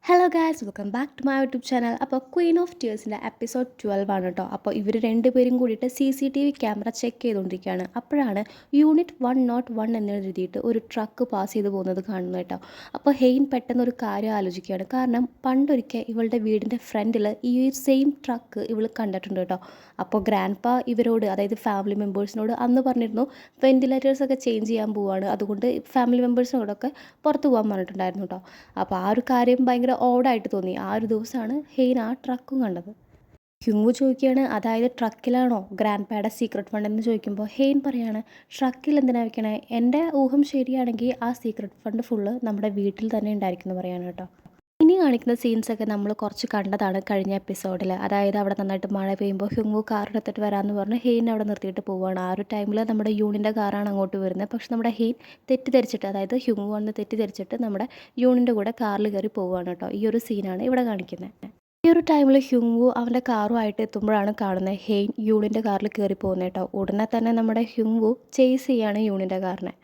Hello guys, welcome back to my YouTube channel. അപ്പോൾ queen of ടീയേഴ്സിൻ്റെ episode 12 ആണ് കേട്ടോ. അപ്പോൾ ഇവർ രണ്ടുപേരും കൂടിയിട്ട് CCTV ക്യാമറ ചെക്ക് ചെയ്തുകൊണ്ടിരിക്കുകയാണ്. അപ്പോഴാണ് യൂണിറ്റ് 101 എന്ന് എഴുതിയിട്ട് ഒരു ട്രക്ക് പാസ് ചെയ്ത് പോകുന്നത് കാണുന്നത് കേട്ടോ. അപ്പോൾ ഹെയിൻ പെട്ടെന്ന് ഒരു കാര്യം ആലോചിക്കുകയാണ്. കാരണം പണ്ടൊരിക്കൽ ഇവളുടെ വീടിൻ്റെ ഫ്രണ്ടിൽ ഈ സെയിം ട്രക്ക് ഇവൾ കണ്ടിട്ടുണ്ട് കേട്ടോ. അപ്പോൾ ഗ്രാൻഡ് പാ ഇവരോട്, അതായത് ഫാമിലി മെമ്പേഴ്സിനോട് അന്ന് പറഞ്ഞിരുന്നു വെൻറ്റിലേറ്റേഴ്സൊക്കെ ചേഞ്ച് ചെയ്യാൻ പോവുകയാണ്, അതുകൊണ്ട് ഫാമിലി മെമ്പേഴ്സിനോടൊക്കെ പുറത്ത് പോകാൻ പറഞ്ഞിട്ടുണ്ടായിരുന്നു കേട്ടോ. അപ്പോൾ ആ ഒരു കാര്യം ഭയങ്കര ഓടായിട്ട് തോന്നി. ആ ഒരു ദിവസമാണ് ഹെയ്ൻ ആ ട്രക്കും കണ്ടത്. ഹ്യൂങ് ചോദിക്കുകയാണ്, അതായത് ട്രക്കിലാണോ ഗ്രാൻഡ് പായുടെ സീക്രട്ട് ഫണ്ട് എന്ന് ചോദിക്കുമ്പോൾ ഹെയ്ൻ പറയാണ്, ട്രക്കിൽ എന്തിനാ വെക്കണേ, എൻ്റെ ഊഹം ശരിയാണെങ്കിൽ ആ സീക്രട്ട് ഫണ്ട് ഫുള്ള് നമ്മുടെ വീട്ടിൽ തന്നെ ഉണ്ടായിരിക്കും എന്ന് പറയാണ് കേട്ടോ. ഇനി കാണിക്കുന്ന സീൻസൊക്കെ നമ്മൾ കുറച്ച് കണ്ടതാണ് കഴിഞ്ഞ എപ്പിസോഡിൽ. അതായത് അവിടെ നന്നായിട്ട് മഴ പെയ്യുമ്പോൾ ഹ്യൂങ് കാറെടുത്തിട്ട് വരാമെന്ന് പറഞ്ഞ് ഹെയ്ൻ അവിടെ നിർത്തിയിട്ട് പോവുകയാണ്. ആ ഒരു ടൈമിൽ നമ്മുടെ യൂണിൻ്റെ കാറാണ് അങ്ങോട്ട് വരുന്നത്. പക്ഷെ നമ്മുടെ ഹെയ്ൻ തെറ്റിദ്ധരിച്ചിട്ട്, അതായത് ഹ്യൂങ് വന്ന് തെറ്റിദ്ധരിച്ചിട്ട് നമ്മുടെ യൂണിൻ്റെ കൂടെ കാറിൽ കയറി പോവുകയാണ് കേട്ടോ. ഈ ഒരു സീനാണ് ഇവിടെ കാണിക്കുന്നത്. ഈ ഒരു ടൈമിൽ ഹ്യൂങ് അവൻ്റെ കാറുമായിട്ട് എത്തുമ്പോഴാണ് കാണുന്നത് ഹെയ്ൻ യൂണിൻ്റെ കാറിൽ കയറി പോകുന്നത് കേട്ടോ. ഉടനെ തന്നെ നമ്മുടെ ഹ്യൂങ് ചേസ് ചെയ്യാണ് യൂണിൻ്റെ കാറിനെ.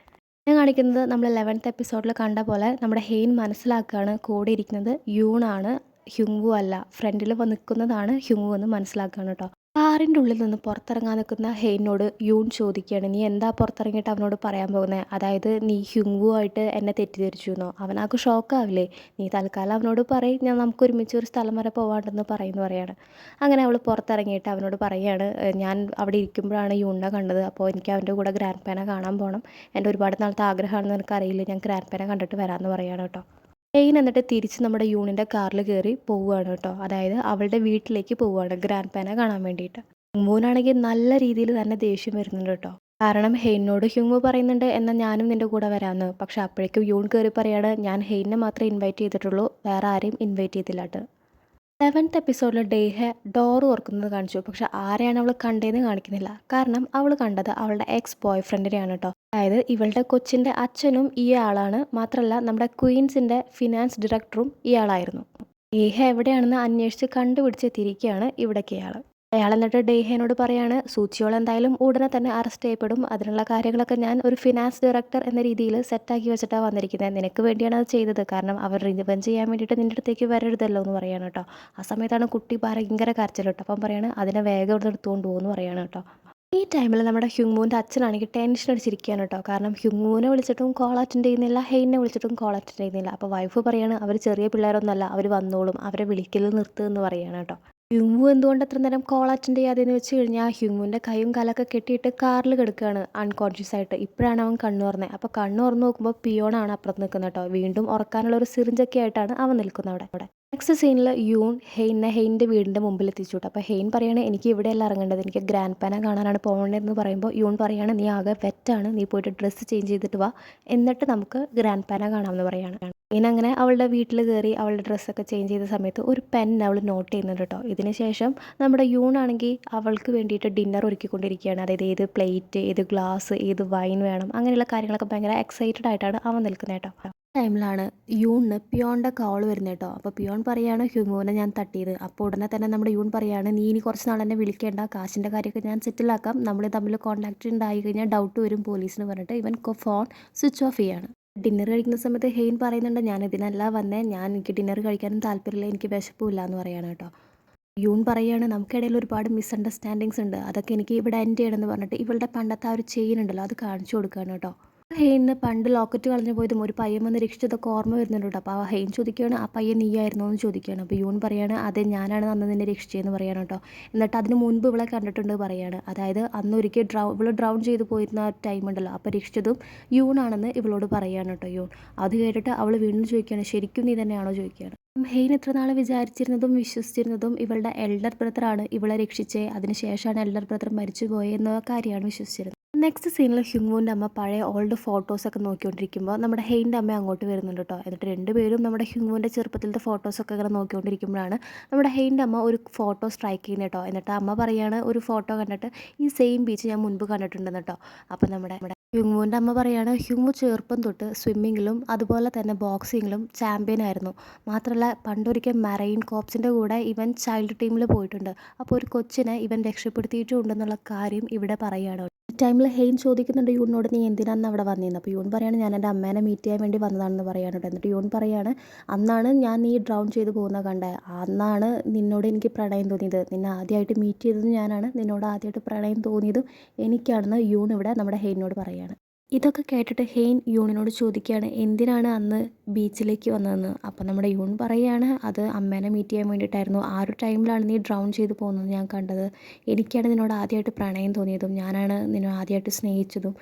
ഞാൻ കാണിക്കുന്നത് നമ്മൾ 11th എപ്പിസോഡിൽ കണ്ട പോലെ നമ്മുടെ ഹെയ്ൻ മനസ്സിലാക്കുകയാണ് കൂടെ ഇരിക്കുന്നത് യൂണാണ്, ഹ്യൂങ് അല്ല. ഫ്രണ്ടിൽ നിൽക്കുന്നതാണ് ഹ്യൂങ് എന്ന് മനസ്സിലാക്കുകയാണ് കേട്ടോ. കാറിൻ്റെ ഉള്ളിൽ നിന്ന് പുറത്തിറങ്ങാൻ നിൽക്കുന്ന ഹെയ്നോട് യൂൺ ചോദിക്കുകയാണ്, നീ എന്താ പുറത്തിറങ്ങിയിട്ട് അവനോട് പറയാൻ പോകുന്നത്, അതായത് നീ ഹ്യൂങ്ങുമായിട്ട് എന്നെ തെറ്റിദ്ധരിച്ചു എന്നോ. അവനാക്ക് ഷോക്കാവില്ലേ, നീ തൽക്കാലം അവനോട് പറയും, ഞാൻ നമുക്ക് ഒരുമിച്ച് ഒരു സ്ഥലം വരെ പോകാണ്ടെന്ന് പറയുന്നു പറയാണ്. അങ്ങനെ അവൾ പുറത്തിറങ്ങിയിട്ട് അവനോട് പറയുകയാണ്, ഞാൻ അവിടെ ഇരിക്കുമ്പോഴാണ് യൂണിനെ കണ്ടത്, അപ്പോൾ എനിക്ക് അവൻ്റെ കൂടെ ഗ്രാൻഡ് പേനെ കാണാൻ പോകണം, എൻ്റെ ഒരുപാട് നാളത്തെ ആഗ്രഹമാണെന്ന് എനിക്കറിയില്ല, ഞാൻ ഗ്രാൻഡ് പേനെ കണ്ടിട്ട് വരാമെന്ന് പറയുകയാണ് കേട്ടോ. ഹെയ്ൻ എന്നിട്ട് തിരിച്ച് നമ്മുടെ യൂണിൻ്റെ കാറിൽ കയറി പോവുകയാണ് കേട്ടോ. അതായത് അവളുടെ വീട്ടിലേക്ക് പോവുകയാണ് ഗ്രാൻഡ് പേനെ കാണാൻ വേണ്ടിയിട്ട്. ഹ്യൂങ്ങുനാണെങ്കിൽ നല്ല രീതിയിൽ തന്നെ ദേഷ്യം വരുന്നുണ്ട് കേട്ടോ. കാരണം ഹെയ്നോട് ഹ്യൂങ് പറയുന്നുണ്ട്, എന്നാൽ ഞാനും നിൻ്റെ കൂടെ വരാമെന്ന്. പക്ഷെ അപ്പോഴേക്കും യൂൺ കയറി പറയാണ്, ഞാൻ ഹെയ്നെ മാത്രമേ ഇൻവൈറ്റ് ചെയ്തിട്ടുള്ളൂ, വേറെ ആരെയും ഇൻവൈറ്റ് ചെയ്തില്ല കേട്ടോ. 11th എപ്പിസോഡിൽ ഡേഹെ ഡോർ തുറക്കുന്നത് കാണിച്ചു. പക്ഷെ ആരെയാണ് അവൾ കണ്ടതെന്ന് കാണിക്കുന്നില്ല. കാരണം അവൾ കണ്ടത് അവളുടെ എക്സ് ബോയ് ഫ്രണ്ടിനെയാണ് കേട്ടോ. അതായത് ഇവളുടെ കൊച്ചിൻ്റെ അച്ഛനും ഈ ആളാണ്, മാത്രമല്ല നമ്മുടെ ക്വീൻസിൻ്റെ ഫിനാൻസ് ഡയറക്ടറും ഇയാളായിരുന്നു. ഡേഹ എവിടെയാണെന്ന് അന്വേഷിച്ച് കണ്ടുപിടിച്ചെത്തിയിരിക്കുകയാണ് ഇവിടേക്ക് അയാൾ എന്നിട്ട് ഡേഹേനോട് പറയാണ്, സൂചിയോൾ എന്തായാലും ഉടനെ തന്നെ അറസ്റ്റ് ചെയ്യപ്പെടും, അതിനുള്ള കാര്യങ്ങളൊക്കെ ഞാൻ ഒരു ഫിനാൻസ് ഡയറക്ടർ എന്ന രീതിയിൽ സെറ്റാക്കി വെച്ചിട്ടാണ് വന്നിരിക്കുന്നത്, നിനക്ക് വേണ്ടിയാണ് അത് ചെയ്തത്, കാരണം അവർ റിവെഞ്ച് ചെയ്യാൻ വേണ്ടിയിട്ട് നിൻ്റെ അടുത്തേക്ക് വരരുതല്ലോ എന്ന് പറയാണ് കേട്ടോ. ആ സമയത്താണ് കുട്ടി ഭയങ്കര കരച്ചിൽ കേട്ടോ. അപ്പം പറയാണ്, അതിനെ വേഗം ഇവിടെ എടുത്തുകൊണ്ട് പോകുമെന്ന് പറയാണ് കേട്ടോ. ഈ ടൈമിൽ നമ്മുടെ ഹ്യൂങ്ങൂൻ്റെ അച്ഛനാണെങ്കിൽ ടെൻഷൻ അടിച്ചിരിക്കുകയാണ് കേട്ടോ. കാരണം ഹ്യൂങ്ങൂനെ വിളിച്ചിട്ടും കോൾ അറ്റൻഡ് ചെയ്യുന്നില്ല, ഹെയ്നെ വിളിച്ചിട്ടും കോൾ അറ്റൻഡ് ചെയ്യുന്നില്ല. അപ്പോൾ വൈഫ് പറയാണ്, അവർ ചെറിയ പിള്ളേരൊന്നുമല്ല, അവർ വന്നോളും, അവരെ വിളിക്കൽ നിർത്തുക എന്ന് പറയാണ് കേട്ടോ. ഹ്യൂങ്ങു എന്തുകൊണ്ട് അത്ര നേരം കോൾ അറ്റൻഡ് ചെയ്യാതെന്ന് വെച്ച് കഴിഞ്ഞാൽ ഹ്യൂങ്ങുവിൻ്റെ കൈയും കാലൊക്കെ കെട്ടിയിട്ട് കാറിൽ കിടക്കുകയാണ് അൺകോൺഷ്യസ് ആയിട്ട്. ഇപ്പോഴാണ് അവൻ കണ്ണു തുറന്നത്. അപ്പോൾ കണ്ണു തുറന്ന് നോക്കുമ്പോൾ പിയോണാണ് അപ്പുറത്ത് നിൽക്കുന്നത് കേട്ടോ. വീണ്ടും ഉറക്കാനുള്ള ഒരു സിറിഞ്ചൊക്കെ ആയിട്ടാണ് അവൻ നിൽക്കുന്നത് അവിടെ. നെക്സ്റ്റ് സീനിൽ യൂൺ ഹെയ്ൻ്റെ വീടിൻ്റെ മുമ്പിൽ എത്തിച്ചു കേട്ടോ. അപ്പോൾ ഹെയ്ൻ പറയാണ്, എനിക്ക് ഇവിടെയല്ല ഇറങ്ങേണ്ടത്, എനിക്ക് ഗ്രാൻഡ് പാനെ കാണാനാണ് പോകേണ്ടതെന്ന് പറയുമ്പോൾ യൂൺ പറയാണ്, നീ ആകെ വെറ്റാണ്, നീ പോയിട്ട് ഡ്രസ്സ് ചേഞ്ച് ചെയ്തിട്ട് വാ, എന്നിട്ട് നമുക്ക് ഗ്രാൻഡ് പാനെ കാണാമെന്ന് പറയാണ്. അങ്ങനെ അവളുടെ വീട്ടിൽ കയറി അവളുടെ ഡ്രസ്സൊക്കെ ചേഞ്ച് ചെയ്ത സമയത്ത് ഒരു പെൻ അവൾ നോട്ട് ചെയ്യുന്നുണ്ട് കേട്ടോ. ഇതിന് ശേഷം നമ്മുടെ യൂണാണെങ്കിൽ അവൾക്ക് വേണ്ടിയിട്ട് ഡിന്നർ ഒരുക്കിക്കൊണ്ടിരിക്കുകയാണ്. അതായത് ഏത് പ്ലേറ്റ്, ഏത് ഗ്ലാസ്, ഏത് വൈൻ വേണം, അങ്ങനെയുള്ള കാര്യങ്ങളൊക്കെ ഭയങ്കര എക്സൈറ്റഡ് ആയിട്ടാണ് അവൻ നിൽക്കുന്നത് കേട്ടോ. ടൈമിലാണ് യൂണിന് പിയോണിൻ്റെ കോൾ വരുന്നത് കേട്ടോ. അപ്പോൾ പിയോൺ പറയാണ്, ഹ്യൂങ്ങുവിനെ ഞാൻ തട്ടിയത്. അപ്പോൾ ഉടനെ തന്നെ നമ്മുടെ യൂൺ പറയാണ്, നീ ഇനി കുറച്ച് നാൾ എന്നെ വിളിക്കേണ്ട, കാശിൻ്റെ കാര്യമൊക്കെ ഞാൻ സെറ്റിലാക്കാം, നമ്മൾ തമ്മിൽ കോൺടാക്റ്റ് ഉണ്ടായി കഴിഞ്ഞാൽ ഡൗട്ട് വരും പോലീസിന് പറഞ്ഞിട്ട് ഇവൻ ഫോൺ സ്വിച്ച് ഓഫ് ചെയ്യാണ്. ഡിന്നർ കഴിക്കുന്ന സമയത്ത് ഹെയ്ൻ പറയുന്നുണ്ട്, ഞാൻ ഇതിനല്ല വന്നേ, എനിക്ക് ഡിന്നർ കഴിക്കാനും താല്പര്യമില്ല, എനിക്ക് വിശപ്പില്ല എന്ന് പറയാണ് കേട്ടോ. യൂൺ പറയാണ്, നമുക്കിടയിൽ ഒരുപാട് മിസ്അണ്ടർസ്റ്റാൻഡിങ്സ് ഉണ്ട്, അതൊക്കെ എനിക്ക് ഇവിടെ എൻഡ് ചെയ്യണമെന്ന് പറഞ്ഞിട്ട് ഇവളുടെ പണ്ടത്തെ ആ ഒരു ചെയിൻ ഉണ്ടല്ലോ അത് കാണിച്ചു കൊടുക്കുകയാണ് കേട്ടോ. ഹെയ്ന് പണ്ട് ലോക്കറ്റ് കളഞ്ഞു പോയതും ഒരു പയ്യൻ വന്ന് രക്ഷിച്ചതൊക്കെ ഓർമ്മ വരുന്നുണ്ട് കേട്ടോ. അപ്പോൾ ഹെയ്ൻ ചോദിക്കുകയാണ്, ആ പയ്യൻ നീയായിരുന്നോ എന്ന് ചോദിക്കുകയാണ്. അപ്പോൾ യൂൺ പറയാണ്, അതെ ഞാനാണ് അന്ന് നിന്നെ രക്ഷിച്ചതെന്ന് പറയാണ് കേട്ടോ. എന്നിട്ട് അതിന് മുൻപ് ഇവളെ കണ്ടിട്ടുണ്ട് പറയാണ്. അതായത് അന്ന് ഒരിക്കൽ ഇവൾ ഡ്രൗൺ ചെയ്ത് പോയിരുന്ന ടൈം ഉണ്ടല്ലോ, അപ്പോൾ രക്ഷിച്ചതും യൂണാണെന്ന് ഇവളോട് പറയാണ് കേട്ടോ യൂൺ. അത് കേട്ടിട്ട് അവൾ വീണ്ടും ചോദിക്കുകയാണ്, ശരിക്കും നീ തന്നെയാണോ ചോദിക്കുകയാണ്. ഹെയ്ൻ ഇത്ര നാൾ വിചാരിച്ചിരുന്നതും വിശ്വസിച്ചിരുന്നതും ഇവളുടെ എൽഡർ ബ്രദറാണ് ഇവളെ രക്ഷിച്ചേ, അതിനുശേഷമാണ് എൽഡർ ബ്രദർ മരിച്ചു പോയെന്ന കാര്യമാണ് വിശ്വസിച്ചിരുന്നത്. നെക്സ്റ്റ് സീനിൽ ഹ്യൂങ്ങുവിൻ്റെ അമ്മ പഴയ ഓൾഡ് ഫോട്ടോസൊക്കെ നോക്കിക്കൊണ്ടിരിക്കുമ്പോൾ നമ്മുടെ ഹെയ്ൻ്റെ അമ്മ അങ്ങോട്ട് വരുന്നുണ്ട് കേട്ടോ. എന്നിട്ട് രണ്ടുപേരും നമ്മുടെ ഹ്യൂങ്ങുവിൻ്റെ ചെറുപ്പത്തിലത്തെ ഫോട്ടോസൊക്കെ ഇങ്ങനെ നോക്കിക്കൊണ്ടിരിക്കുമ്പോഴാണ് നമ്മുടെ ഹെയ്ൻ്റെ അമ്മ ഒരു ഫോട്ടോ സ്ട്രൈക്ക് ചെയ്യുന്നത് കേട്ടോ. എന്നിട്ട് അമ്മ പറയാണ്, ഒരു ഫോട്ടോ കണ്ടിട്ട് ഈ സെയിം ബീച്ച് ഞാൻ മുൻപ് കണ്ടിട്ടുണ്ടെന്ന് കേട്ടോ. അപ്പോൾ നമ്മുടെ ഹ്യൂങ്ങുവിൻ്റെ അമ്മ പറയാണ്, ഹ്യൂങ്ങു ചെറുപ്പം തൊട്ട് സ്വിമ്മിങ്ങിലും അതുപോലെ തന്നെ ബോക്സിങ്ങിലും ചാമ്പ്യൻ ആയിരുന്നു. മാത്രമല്ല പണ്ടൊരിക്കൽ മറൈൻ കോപ്സിൻ്റെ കൂടെ ഇവൻ ചൈൽഡ് ടീമിൽ പോയിട്ടുണ്ട്. അപ്പോൾ ഒരു കൊച്ചിനെ ഇവൻ രക്ഷപ്പെടുത്തിയിട്ടുണ്ടെന്നുള്ള കാര്യം ഇവിടെ പറയുകയാണ്. ടൈമിൽ ഹെയിൻ ചോദിക്കുന്നുണ്ട് യൂണിനോട്, നീ എന്തിനാണ് അവിടെ വന്നതെന്ന്. അപ്പോൾ യൂൺ പറയാണ്, ഞാൻ എൻ്റെ അമ്മേനെ മീറ്റ് ചെയ്യാൻ വേണ്ടി വന്നതാണെന്ന് പറയാണ് കേട്ടോ. എന്നിട്ട് യൂൺ പറയാണ്, അന്നാണ് ഞാൻ നീ ഡ്രൗൺ ചെയ്ത് പോകുന്നത് കണ്ടത്, അന്നാണ് നിന്നോട് എനിക്ക് പ്രണയം തോന്നിയത്, നിന്നെ ആദ്യമായിട്ട് മീറ്റ് ചെയ്തത് ഞാനാണ്, നിന്നോട് ആദ്യമായിട്ട് പ്രണയം തോന്നിയതും എനിക്കാണെന്ന് യൂൺ ഇവിടെ നമ്മുടെ ഹെയിനോട് പറയാണ്. ഇതൊക്കെ കേട്ടിട്ട് ഹെയിൻ യൂണിനോട് ചോദിക്കുകയാണ്, എന്തിനാണ് അന്ന് ബീച്ചിലേക്ക് വന്നതെന്ന്. അപ്പോൾ നമ്മുടെ യൂൺ പറയുകയാണ്, അത് അമ്മേനെ മീറ്റ് ചെയ്യാൻ വേണ്ടിയിട്ടായിരുന്നു, ആ ഒരു ടൈമിലാണ് നീ ഡ്രൗൺ ചെയ്ത് പോകുന്നത് ഞാൻ കണ്ടത്, എനിക്കാണ് നിന്നോട് ആദ്യമായിട്ട് പ്രണയം തോന്നിയതും, ഞാനാണ് നിന്നെ ആദ്യമായിട്ട് സ്നേഹിച്ചതും,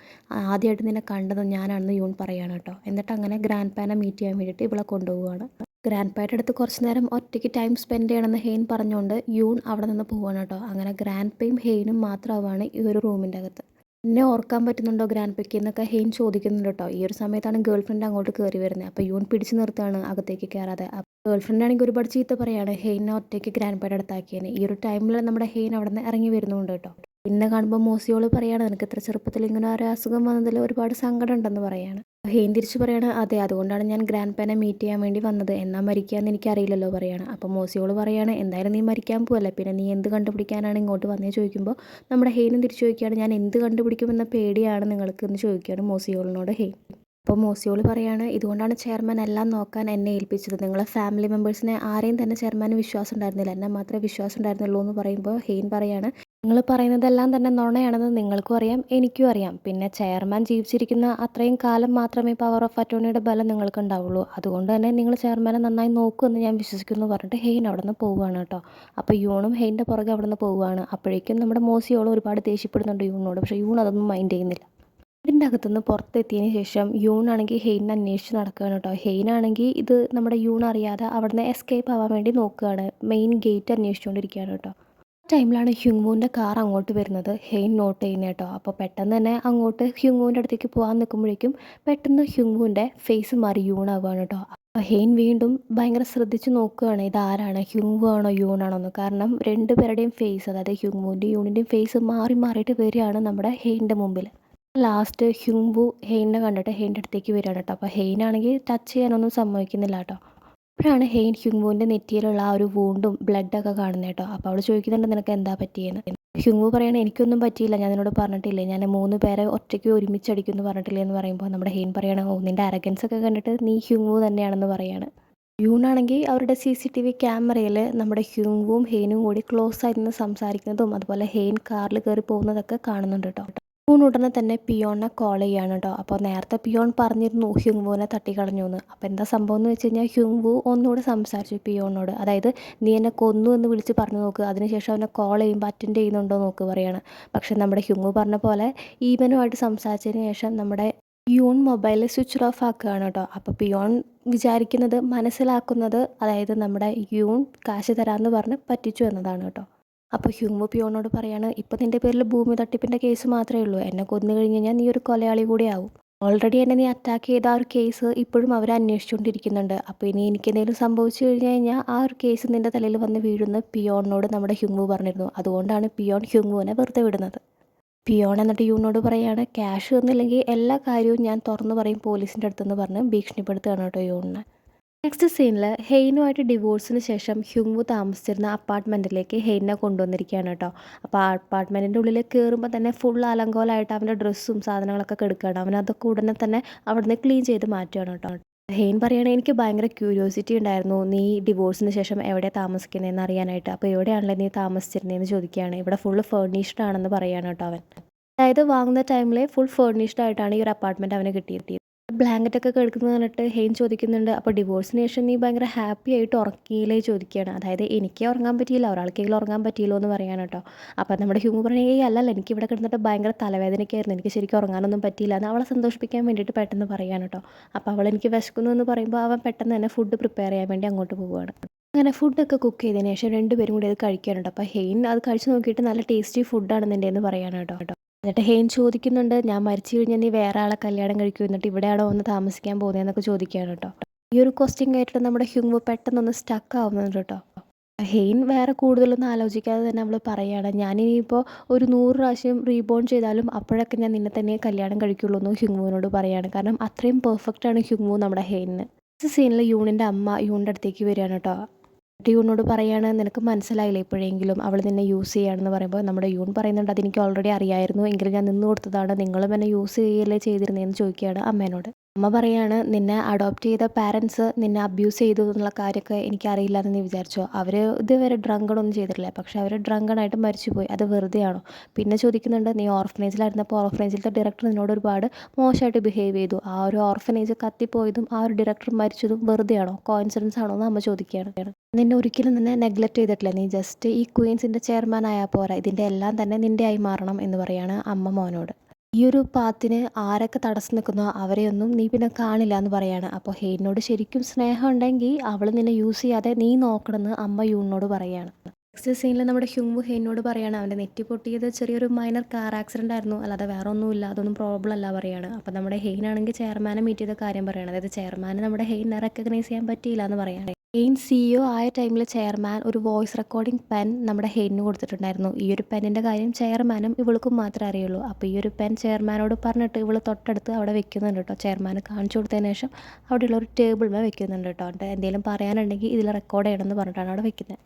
ആദ്യമായിട്ട് നിന്നെ കണ്ടതും ഞാനാണെന്ന് യൂൺ പറയുകയാണ് കേട്ടോ. എന്നിട്ട് അങ്ങനെ ഗ്രാൻഡ് പാനെ മീറ്റ് ചെയ്യാൻ വേണ്ടിയിട്ട് ഇവളെ കൊണ്ടുപോവുകയാണ്. ഗ്രാൻഡ് പായുടെ അടുത്ത് കുറച്ച് നേരം ഒറ്റയ്ക്ക് ടൈം സ്പെൻഡ് ചെയ്യണമെന്ന് ഹെയിൻ പറഞ്ഞുകൊണ്ട് യൂൺ അവിടെ നിന്ന് പോവുകയാണ് കേട്ടോ. അങ്ങനെ ഗ്രാൻഡ് പയും ഹെയിനും മാത്രമാവാണ് ഈ ഒരു റൂമിൻ്റെ അകത്ത്. എന്നെ ഓർക്കാൻ പറ്റുന്നുണ്ടോ ഗ്രാൻഡ് പയ്ക്ക് എന്നൊക്കെ ഹെയിൻ ചോദിക്കുന്നുണ്ട് കേട്ടോ. ഈ ഒരു സമയത്താണ് ഗേൾ ഫ്രണ്ട് അങ്ങോട്ട് കയറി വരുന്നത്. അപ്പോൾ യൂൺ പിടിച്ച് നിർത്താണ് അകത്തേക്ക് കയറാതെ. ഗേൾ ഫ്രണ്ട് ആണെങ്കിൽ ഒരുപാട് ചീത്ത പറയാണ് ഹെയിനെ ഒറ്റയ്ക്ക് ഗ്രാൻഡ് പയുടെ അടുത്താക്കിയതിന്. ഈ ഒരു ടൈമിൽ നമ്മുടെ ഹെയിൻ അവിടെ നിന്ന് ഇറങ്ങി വരുന്നുണ്ട് കേട്ടോ. എന്നെ കാണുമ്പോൾ മോസിയോള് പറയാണ്, നിനക്ക് ഇത്ര ചെറുപ്പത്തിൽ ഇങ്ങനെ ഒരു അസുഖം വന്നതിൽ ഒരുപാട് സങ്കടം ഉണ്ടെന്ന് പറയാണ്. ഹെയിൻ തിരിച്ച് പറയാണ്, അതെ, അതുകൊണ്ടാണ് ഞാൻ ഗ്രാൻഡ് പാനെ മീറ്റ് ചെയ്യാൻ വേണ്ടി വന്നത്, എന്നാൽ മരിക്കാമെന്ന് എനിക്കറിയില്ലല്ലോ പറയാണ്. അപ്പോൾ മോസിയോള് പറയാണ്, എന്തായാലും നീ മരിക്കാൻ പോവല്ലേ, പിന്നെ നീ എന്ത് കണ്ടുപിടിക്കാനാണ് ഇങ്ങോട്ട് വന്നേ ചോദിക്കുമ്പോൾ നമ്മുടെ ഹെയിനും തിരിച്ചു ചോദിക്കുകയാണ്, ഞാൻ എന്ത് കണ്ടുപിടിക്കുമെന്ന പേടിയാണ് നിങ്ങൾക്ക് എന്ന് ചോദിക്കുകയാണ് മോസിയോളിനോട് ഹെയിൻ. അപ്പോൾ മോസിയോള് പറയാണ്, ഇതുകൊണ്ടാണ് ചെയർമാൻ എല്ലാം നോക്കാൻ എന്നെ ഏൽപ്പിച്ചത്, നിങ്ങളെ ഫാമിലി മെമ്പേഴ്സിനെ ആരെയും തന്നെ ചെയർമാന് വിശ്വാസം ഉണ്ടായിരുന്നില്ല, എന്നെ മാത്രമേ വിശ്വാസം ഉണ്ടായിരുന്നുള്ളൂ എന്ന് പറയുമ്പോൾ ഹെയിൻ പറയാണ്, നിങ്ങൾ പറയുന്നതെല്ലാം തന്നെ നുണയാണെന്ന് നിങ്ങൾക്കും അറിയാം എനിക്കും അറിയാം, പിന്നെ ചെയർമാൻ ജീവിച്ചിരിക്കുന്ന അത്രയും കാലം മാത്രമേ പവർ ഓഫ് അറ്റോർണിയുടെ ബലം നിങ്ങൾക്ക് ഉണ്ടാവുള്ളൂ, അതുകൊണ്ട് തന്നെ നിങ്ങൾ ചെയർമാനെ നന്നായി നോക്കുമെന്ന് ഞാൻ വിശ്വസിക്കുന്നു പറഞ്ഞിട്ട് ഹെയിൻ അവിടെ നിന്ന് പോവുകയാണ് കേട്ടോ. അപ്പോൾ യൂണും ഹെയിൻ്റെ പുറകെ അവിടെ നിന്ന് പോവുകയാണ്. അപ്പോഴേക്കും നമ്മുടെ മോസിയോളം ഒരുപാട് ദേഷ്യപ്പെടുന്നുണ്ട് യൂണിനോട്, പക്ഷേ യൂൺ അതൊന്നും മൈൻഡ് ചെയ്യുന്നില്ല. ഇതിൻ്റെ അകത്തുനിന്ന് പുറത്തെത്തിയതിന് ശേഷം യൂൺ ആണെങ്കിൽ ഹെയിനെ അന്വേഷിച്ച് നടക്കുകയാണ് കേട്ടോ. ഹെയിനാണെങ്കിൽ ഇത് നമ്മുടെ യൂൺ അറിയാതെ അവിടെ നിന്ന് എസ്കേപ്പ് ആവാൻ വേണ്ടി നോക്കുകയാണ്, മെയിൻ ഗേറ്റ് അന്വേഷിച്ചുകൊണ്ടിരിക്കുകയാണ് കേട്ടോ. ടൈമിലാണ് ഹ്യൂങ്വൂൻ്റെ കാർ അങ്ങോട്ട് വരുന്നത്, ഹെയിൻ നോട്ട് ചെയ്യുന്നത് കേട്ടോ. അപ്പോൾ പെട്ടെന്ന് തന്നെ അങ്ങോട്ട് ഹ്യൂങ്വൂൻ്റെ അടുത്തേക്ക് പോകാൻ നിൽക്കുമ്പോഴേക്കും പെട്ടെന്ന് ഹ്യൂങ്വൂൻ്റെ ഫേസ് മാറി യൂണാവുകയാണ് കേട്ടോ. അപ്പോൾ ഹെയിൻ വീണ്ടും ഭയങ്കര ശ്രദ്ധിച്ച് നോക്കുകയാണ്, ഇതാരാണ്, ഹ്യൂങ്വു ആണോ യൂണാണോ എന്ന്. കാരണം രണ്ടുപേരുടെയും ഫേസ്, അതായത് ഹ്യൂങ്വൂൻ്റെയും യൂണിൻ്റെയും ഫേസ് മാറി മാറിയിട്ട് വരികയാണ് നമ്മുടെ ഹെയിൻ്റെ മുമ്പിൽ. ലാസ്റ്റ് ഹ്യൂങ്വു ഹെയിനെ കണ്ടിട്ട് ഹെയിൻ്റെ അടുത്തേക്ക് വരികയാണ് കേട്ടോ. അപ്പോൾ ഹെയിനാണെങ്കിൽ ടച്ച് ചെയ്യാനൊന്നും സമ്മതിക്കുന്നില്ല കേട്ടോ. അപ്പോഴാണ് ഹെയിൻ ഹ്യൂങ്വുവിൻ്റെ നെറ്റിയിലുള്ള ആ ഒരു വൂണ്ടും ബ്ലഡൊക്കെ കാണുന്നത് കേട്ടോ. അപ്പോൾ അവൾ ചോദിക്കുന്നുണ്ട്, നിനക്ക് എന്താ പറ്റിയെന്ന്. ഹ്യൂങ്വു പറയാണ്, എനിക്കൊന്നും പറ്റിയില്ല, ഞാൻ നിന്നോട് പറഞ്ഞിട്ടില്ലേ, ഞാൻ 3 പേരെ ഒറ്റയ്ക്ക് ഒരുമിച്ചടിക്കും എന്ന് പറഞ്ഞിട്ടില്ലേ എന്ന് പറയുമ്പോൾ നമ്മുടെ ഹെയിൻ പറയാണ്, ഓ, നിൻ്റെ അരഗൻസ് ഒക്കെ കണ്ടിട്ട് നീ ഹ്യൂങ്വു തന്നെയാണെന്ന് പറയാണ്. യൂണാണെങ്കിൽ അവരുടെ CCTV ക്യാമറയിൽ നമ്മുടെ ഹ്യൂങ്വുവും ഹെയിനും കൂടി ക്ലോസ് ആയിരുന്നു സംസാരിക്കുന്നതും അതുപോലെ ഹെയിൻ കാറിൽ കയറി പോകുന്നതൊക്കെ കാണുന്നുണ്ട് കേട്ടോ. യൂൺ ഉടനെ തന്നെ പിയോണിനെ കോൾ ചെയ്യാണ് കേട്ടോ. അപ്പോൾ നേരത്തെ പിയോൺ പറഞ്ഞിരുന്നു ഹ്യൂങ്വുവിനെ തട്ടിക്കളഞ്ഞു എന്ന്. അപ്പോൾ എന്താ സംഭവം എന്ന് വെച്ച് കഴിഞ്ഞാൽ ഹ്യൂങ്വു ഒന്നുകൂടെ സംസാരിച്ചു പിയോണിനോട്, അതായത് നീ എന്നെ കൊന്നു എന്ന് വിളിച്ച് പറഞ്ഞു നോക്ക്, അതിനുശേഷം അവനെ കോൾ ചെയ്യുമ്പോൾ അറ്റൻഡ് ചെയ്യുന്നുണ്ടോ നോക്ക് പറയാണ്. പക്ഷേ നമ്മുടെ ഹ്യൂങ്വു പറഞ്ഞ പോലെ ഈവനുമായിട്ട് സംസാരിച്ചതിന് ശേഷം നമ്മുടെ യൂൺ മൊബൈൽ സ്വിച്ച് ഓഫ് ആക്കുകയാണ് കേട്ടോ. അപ്പോൾ പിയോൺ വിചാരിക്കുന്നത്, മനസ്സിലാക്കുന്നത്, അതായത് നമ്മുടെ യൂൺ കാശ് തരാമെന്ന് പറഞ്ഞ് പറ്റിച്ചു എന്നതാണ് കേട്ടോ. അപ്പോൾ ഹ്യൂങ്വു പിയോണോട് പറയാണ്, ഇപ്പോൾ നിൻ്റെ പേരിൽ ഭൂമി തട്ടിപ്പിൻ്റെ കേസ് മാത്രമേ ഉള്ളൂ, എന്നെ കൊന്നു കഴിഞ്ഞ് കഴിഞ്ഞാൽ നീ ഒരു കൊലയാളി കൂടി ആവും, ഓൾറെഡി എന്നെ നീ അറ്റാക്ക് ചെയ്ത ആ ഒരു കേസ് ഇപ്പോഴും അവർ അന്വേഷിച്ചുകൊണ്ടിരിക്കുന്നുണ്ട്, അപ്പോൾ ഇനി എനിക്ക് എന്തെങ്കിലും സംഭവിച്ചു കഴിഞ്ഞ് കഴിഞ്ഞാൽ ആ ഒരു കേസ് നിൻ്റെ തലയിൽ വന്ന് വീഴുന്ന പിയോണിനോട് നമ്മുടെ ഹ്യൂങ്വു പറഞ്ഞിരുന്നു, അതുകൊണ്ടാണ് പിയോൺ ഹ്യൂങ്വുവിനെ വെറുതെ വിടുന്നത്. പിയോൺ എന്നിട്ട് യൂണിനോട് പറയാണ്, ക്യാഷ് തന്നില്ലെങ്കിൽ എല്ലാ കാര്യവും ഞാൻ തുറന്നു പറയും പോലീസിൻ്റെ അടുത്തെന്ന് പറഞ്ഞ് ഭീഷണിപ്പെടുത്തുകയാണ് കേട്ടോ യൂണിനെ. നെക്സ്റ്റ് സീനിൽ ഹെയിനുമായിട്ട് ഡിവോഴ്സിന് ശേഷം ഹ്യൂങ്വു താമസിച്ചിരുന്ന അപ്പാർട്ട്മെൻറ്റിലേക്ക് ഹെയിനെ കൊണ്ടുവന്നിരിക്കുകയാണ് കേട്ടോ. അപ്പോൾ ആ അപ്പാർട്ട്മെൻറ്റിൻ്റെ ഉള്ളിൽ കയറുമ്പോൾ തന്നെ ഫുൾ അലങ്കോലമായിട്ട് അവൻ്റെ ഡ്രസ്സും സാധനങ്ങളൊക്കെ കിടക്കുകയാണ്. അവനതൊക്കെ ഉടനെ തന്നെ അവിടെ നിന്ന് ക്ലീൻ ചെയ്ത് മാറ്റുകയാണ് കേട്ടോ. ഹെയിൻ പറയുകയാണെങ്കിൽ, എനിക്ക് ഭയങ്കര ക്യൂരിയോസിറ്റി ഉണ്ടായിരുന്നു നീ ഡിവോഴ്സിന് ശേഷം എവിടെയാണ് താമസിക്കുന്നതെന്ന് അറിയാനായിട്ട്, അപ്പോൾ എവിടെയാണല്ലോ നീ താമസിച്ചിരുന്നതെന്ന് ചോദിക്കുകയാണ്. ഇവിടെ ഫുള്ള് ഫേർണിഷ്ഡ് ആണെന്ന് പറയുകയാണ് കേട്ടോ അവൻ. അതായത് വാങ്ങുന്ന ടൈമിൽ ഫുൾ ഫേർണിഷ്ഡ് ആയിട്ടാണ് ഈ ഒരു അപ്പാർട്ട്മെൻറ്റ് അവന് കിട്ടിയത്. ബ്ലാങ്കറ്റൊക്കെ കിടക്കുന്നത് കണ്ടിട്ട് ഹെയിൻ ചോദിക്കുന്നുണ്ട്, അപ്പോൾ ഡിവോഴ്സിന് ശേഷം നീ ഭയങ്കര ഹാപ്പി ആയിട്ട് ഉറങ്ങിയില്ലേ ചോദിക്കുകയാണ്. അതായത് എനിക്ക് ഉറങ്ങാൻ പറ്റിയില്ല, ഒരാൾക്കെങ്കിലും ഉറങ്ങാൻ പറ്റിയില്ലോ എന്ന് പറയാണ് കേട്ടോ. അപ്പോൾ നമ്മുടെ ഹ്യൂമർ പറഞ്ഞാൽ, ഏയ് അല്ലല്ല, എനിക്ക് ഇവിടെ കിടന്നിട്ട് ഭയങ്കര തലവേദനയ്ക്കായിരുന്നു, എനിക്ക് ശരിക്കും ഉറങ്ങാനൊന്നും പറ്റിയില്ല എന്ന് അവളെ സന്തോഷിപ്പിക്കാൻ വേണ്ടിയിട്ട് പെട്ടെന്ന് പറയാണ് കേട്ടോ. അപ്പോൾ അവൾ എനിക്ക് വിശക്കുന്നു എന്ന് പറയുമ്പോൾ അവൻ പെട്ടെന്ന് തന്നെ ഫുഡ് പ്രിപ്പയർ ചെയ്യാൻ വേണ്ടി അങ്ങോട്ട് പോവുകയാണ്. അങ്ങനെ ഫുഡൊക്കെ കുക്ക് ചെയ്തതിന് ശേഷം രണ്ടുപേരും കൂടി അത് കഴിക്കാനുണ്ട്. അപ്പോൾ ഹെയിൻ അത് കഴിച്ച് നോക്കിയിട്ട് നല്ല ടേസ്റ്റി ഫുഡാണ് നിൻ്റെ എന്ന് പറയാണ് കേട്ടോ. എന്നിട്ട് ഹെയിൻ ചോദിക്കുന്നുണ്ട്, ഞാൻ മരിച്ചു കഴിഞ്ഞാൽ നീ വേറെ ആളെ കല്യാണം കഴിക്കും, എന്നിട്ട് ഇവിടെയാണോ വന്ന് താമസിക്കാൻ പോകുന്നതെന്നൊക്കെ ചോദിക്കുകയാണ് കേട്ടോ. ഈ ഒരു ക്വസ്റ്റ്യൻ കേട്ടിട്ട് നമ്മുടെ ഹ്യൂങ്വു പെട്ടെന്നൊന്ന് സ്റ്റക്ക് ആവുന്നുണ്ട് കേട്ടോ. ഹെയിൻ വേറെ കൂടുതലൊന്നും ആലോചിക്കാതെ തന്നെ അവൾ പറയുകയാണ്, ഞാനിനിയിപ്പോൾ ഒരു 100 പ്രാവശ്യം റീബോൺ ചെയ്താലും അപ്പോഴൊക്കെ ഞാൻ നിന്നെ തന്നെ കല്യാണം കഴിക്കുള്ളൂ എന്ന് ഹ്യൂങ്വുവിനോട് പറയുകയാണ്. കാരണം അത്രയും പെർഫെക്റ്റ് ആണ് ഹ്യൂങ്വു നമ്മുടെ ഹെയിനിന്. ഈ സീനിൽ യൂണിൻ്റെ അമ്മ യൂണിൻ്റെ അടുത്തേക്ക് വരികയാണ് കേട്ടോ. യൂണിനോട് പറയാണ്, നിനക്ക് മനസ്സിലായില്ലേ ഇപ്പോഴെങ്കിലും അവൾ നിന്നെ യൂസ് ചെയ്യുകയാണെന്ന് പറയുമ്പോൾ നമ്മുടെ യൂൺ പറയുന്നുണ്ട്, അതെനിക്ക് ഓൾറെഡി അറിയായിരുന്നു, എങ്കിലും ഞാൻ നിന്ന് കൊടുത്തതാണ്, നിങ്ങളും എന്നെ യൂസ് ചെയ്യല്ലേ ചെയ്തിരുന്നതെന്ന് ചോദിക്കുകയാണ് അമ്മേനോട്. അമ്മ പറയാണ്, നിന്നെ അഡോപ്റ്റ് ചെയ്ത പാരൻസ് നിന്നെ അബ്യൂസ് ചെയ്തു എന്നുള്ള കാര്യമൊക്കെ എനിക്കറിയില്ല എന്ന് നീ വിചാരിച്ചോ, അവർ ഇതുവരെ ഡ്രങ്കണൊന്നും ചെയ്തിട്ടില്ല, പക്ഷെ അവർ ഡ്രങ്കണായിട്ട് മരിച്ചുപോയി, അത് വെറുതെയാണോ? പിന്നെ ചോദിക്കുന്നുണ്ട്, നീ ഓർഫനേജിലായിരുന്നപ്പോൾ ഓർഫനേജിലത്തെ ഡയറക്ടർ നിന്നോട് ഒരുപാട് മോശമായിട്ട് ബിഹേവ് ചെയ്തു, ആ ഒരു ഓർഫനേജ് കത്തിപ്പോയതും ആ ഒരു ഡയറക്ടർ മരിച്ചതും വെറുതെയാണോ, കോയിൻസിഡൻസ് ആണോ എന്ന് അമ്മ ചോദിക്കുകയാണ്. നിന്നെ ഒരിക്കലും നിന്നെ നെഗ്ലക്റ്റ് ചെയ്തിട്ടില്ല, നീ ജസ്റ്റ് ഈ ക്വീൻസിൻ്റെ ചെയർമാൻ ആയാൽ പോരാ, ഇതിൻ്റെ എല്ലാം തന്നെ നിൻ്റെ ആയി മാറണം എന്ന് പറയാണ് അമ്മ മോനോട്. ഈ ഒരു പാത്തിന് ആരൊക്കെ തടസ്സം നിൽക്കുന്നോ അവരെയൊന്നും നീ പിന്നെ കാണില്ല എന്ന് പറയാണ്. അപ്പോൾ ഹെയ്നോട് ശരിക്കും സ്നേഹം ഉണ്ടെങ്കിൽ അവൾ നിന്നെ യൂസ് ചെയ്യാതെ നീ നോക്കണമെന്ന് അമ്മ യൂണിനോട് പറയാണ്. നെക്സ്റ്റ് സീനിൽ നമ്മുടെ ഹ്യൂങ് ഹെയ്നോട് പറയാണ്, അവൻ്റെ നെറ്റി പൊട്ടിയത് ചെറിയൊരു മൈനർ കാർ ആക്സിഡൻ്റ് ആയിരുന്നു, അല്ലാതെ വേറെ ഒന്നുമില്ല, അതൊന്നും പ്രോബ്ലം അല്ല പറയാണ്. അപ്പോൾ നമ്മുടെ ഹെയ്നാണെങ്കിൽ ചെയർമാനെ മീറ്റ് ചെയ്ത കാര്യം പറയണം, അതായത് ചെയർമാനെ നമ്മുടെ ഹെയ്നെ റെക്കഗ്നൈസ് ചെയ്യാൻ പറ്റിയില്ല എന്ന് പറയാണ്. ഹെയ്ൻ CEO ആയ ടൈമിൽ ചെയർമാൻ ഒരു വോയിസ് റെക്കോർഡിംഗ് പെൻ നമ്മുടെ ഹെയ്നിന് കൊടുത്തിട്ടുണ്ടായിരുന്നു. ഈ ഒരു പെന്നിൻ്റെ കാര്യം ചെയർമാനും ഇവൾക്കും മാത്രമേ അറിയുള്ളൂ. അപ്പോൾ ഈ ഒരു പെൻ ചെയർമാനോട് പറഞ്ഞിട്ട് ഇവൾ തൊട്ടടുത്ത് അവിടെ വെക്കുന്നുണ്ട് കേട്ടോ. ചെയർമാന് കാണിച്ചു കൊടുത്തതിന് ശേഷം അവിടെയുള്ള ഒരു ടേബിളിൽ വെക്കുന്നുണ്ട് കേട്ടോ. എന്നിട്ട് എന്തെങ്കിലും പറയാനുണ്ടെങ്കിൽ ഇതിൽ റെക്കോർഡ് ചെയ്യണമെന്ന് പറഞ്ഞിട്ടാണ് അവിടെ വെക്കുന്നത്.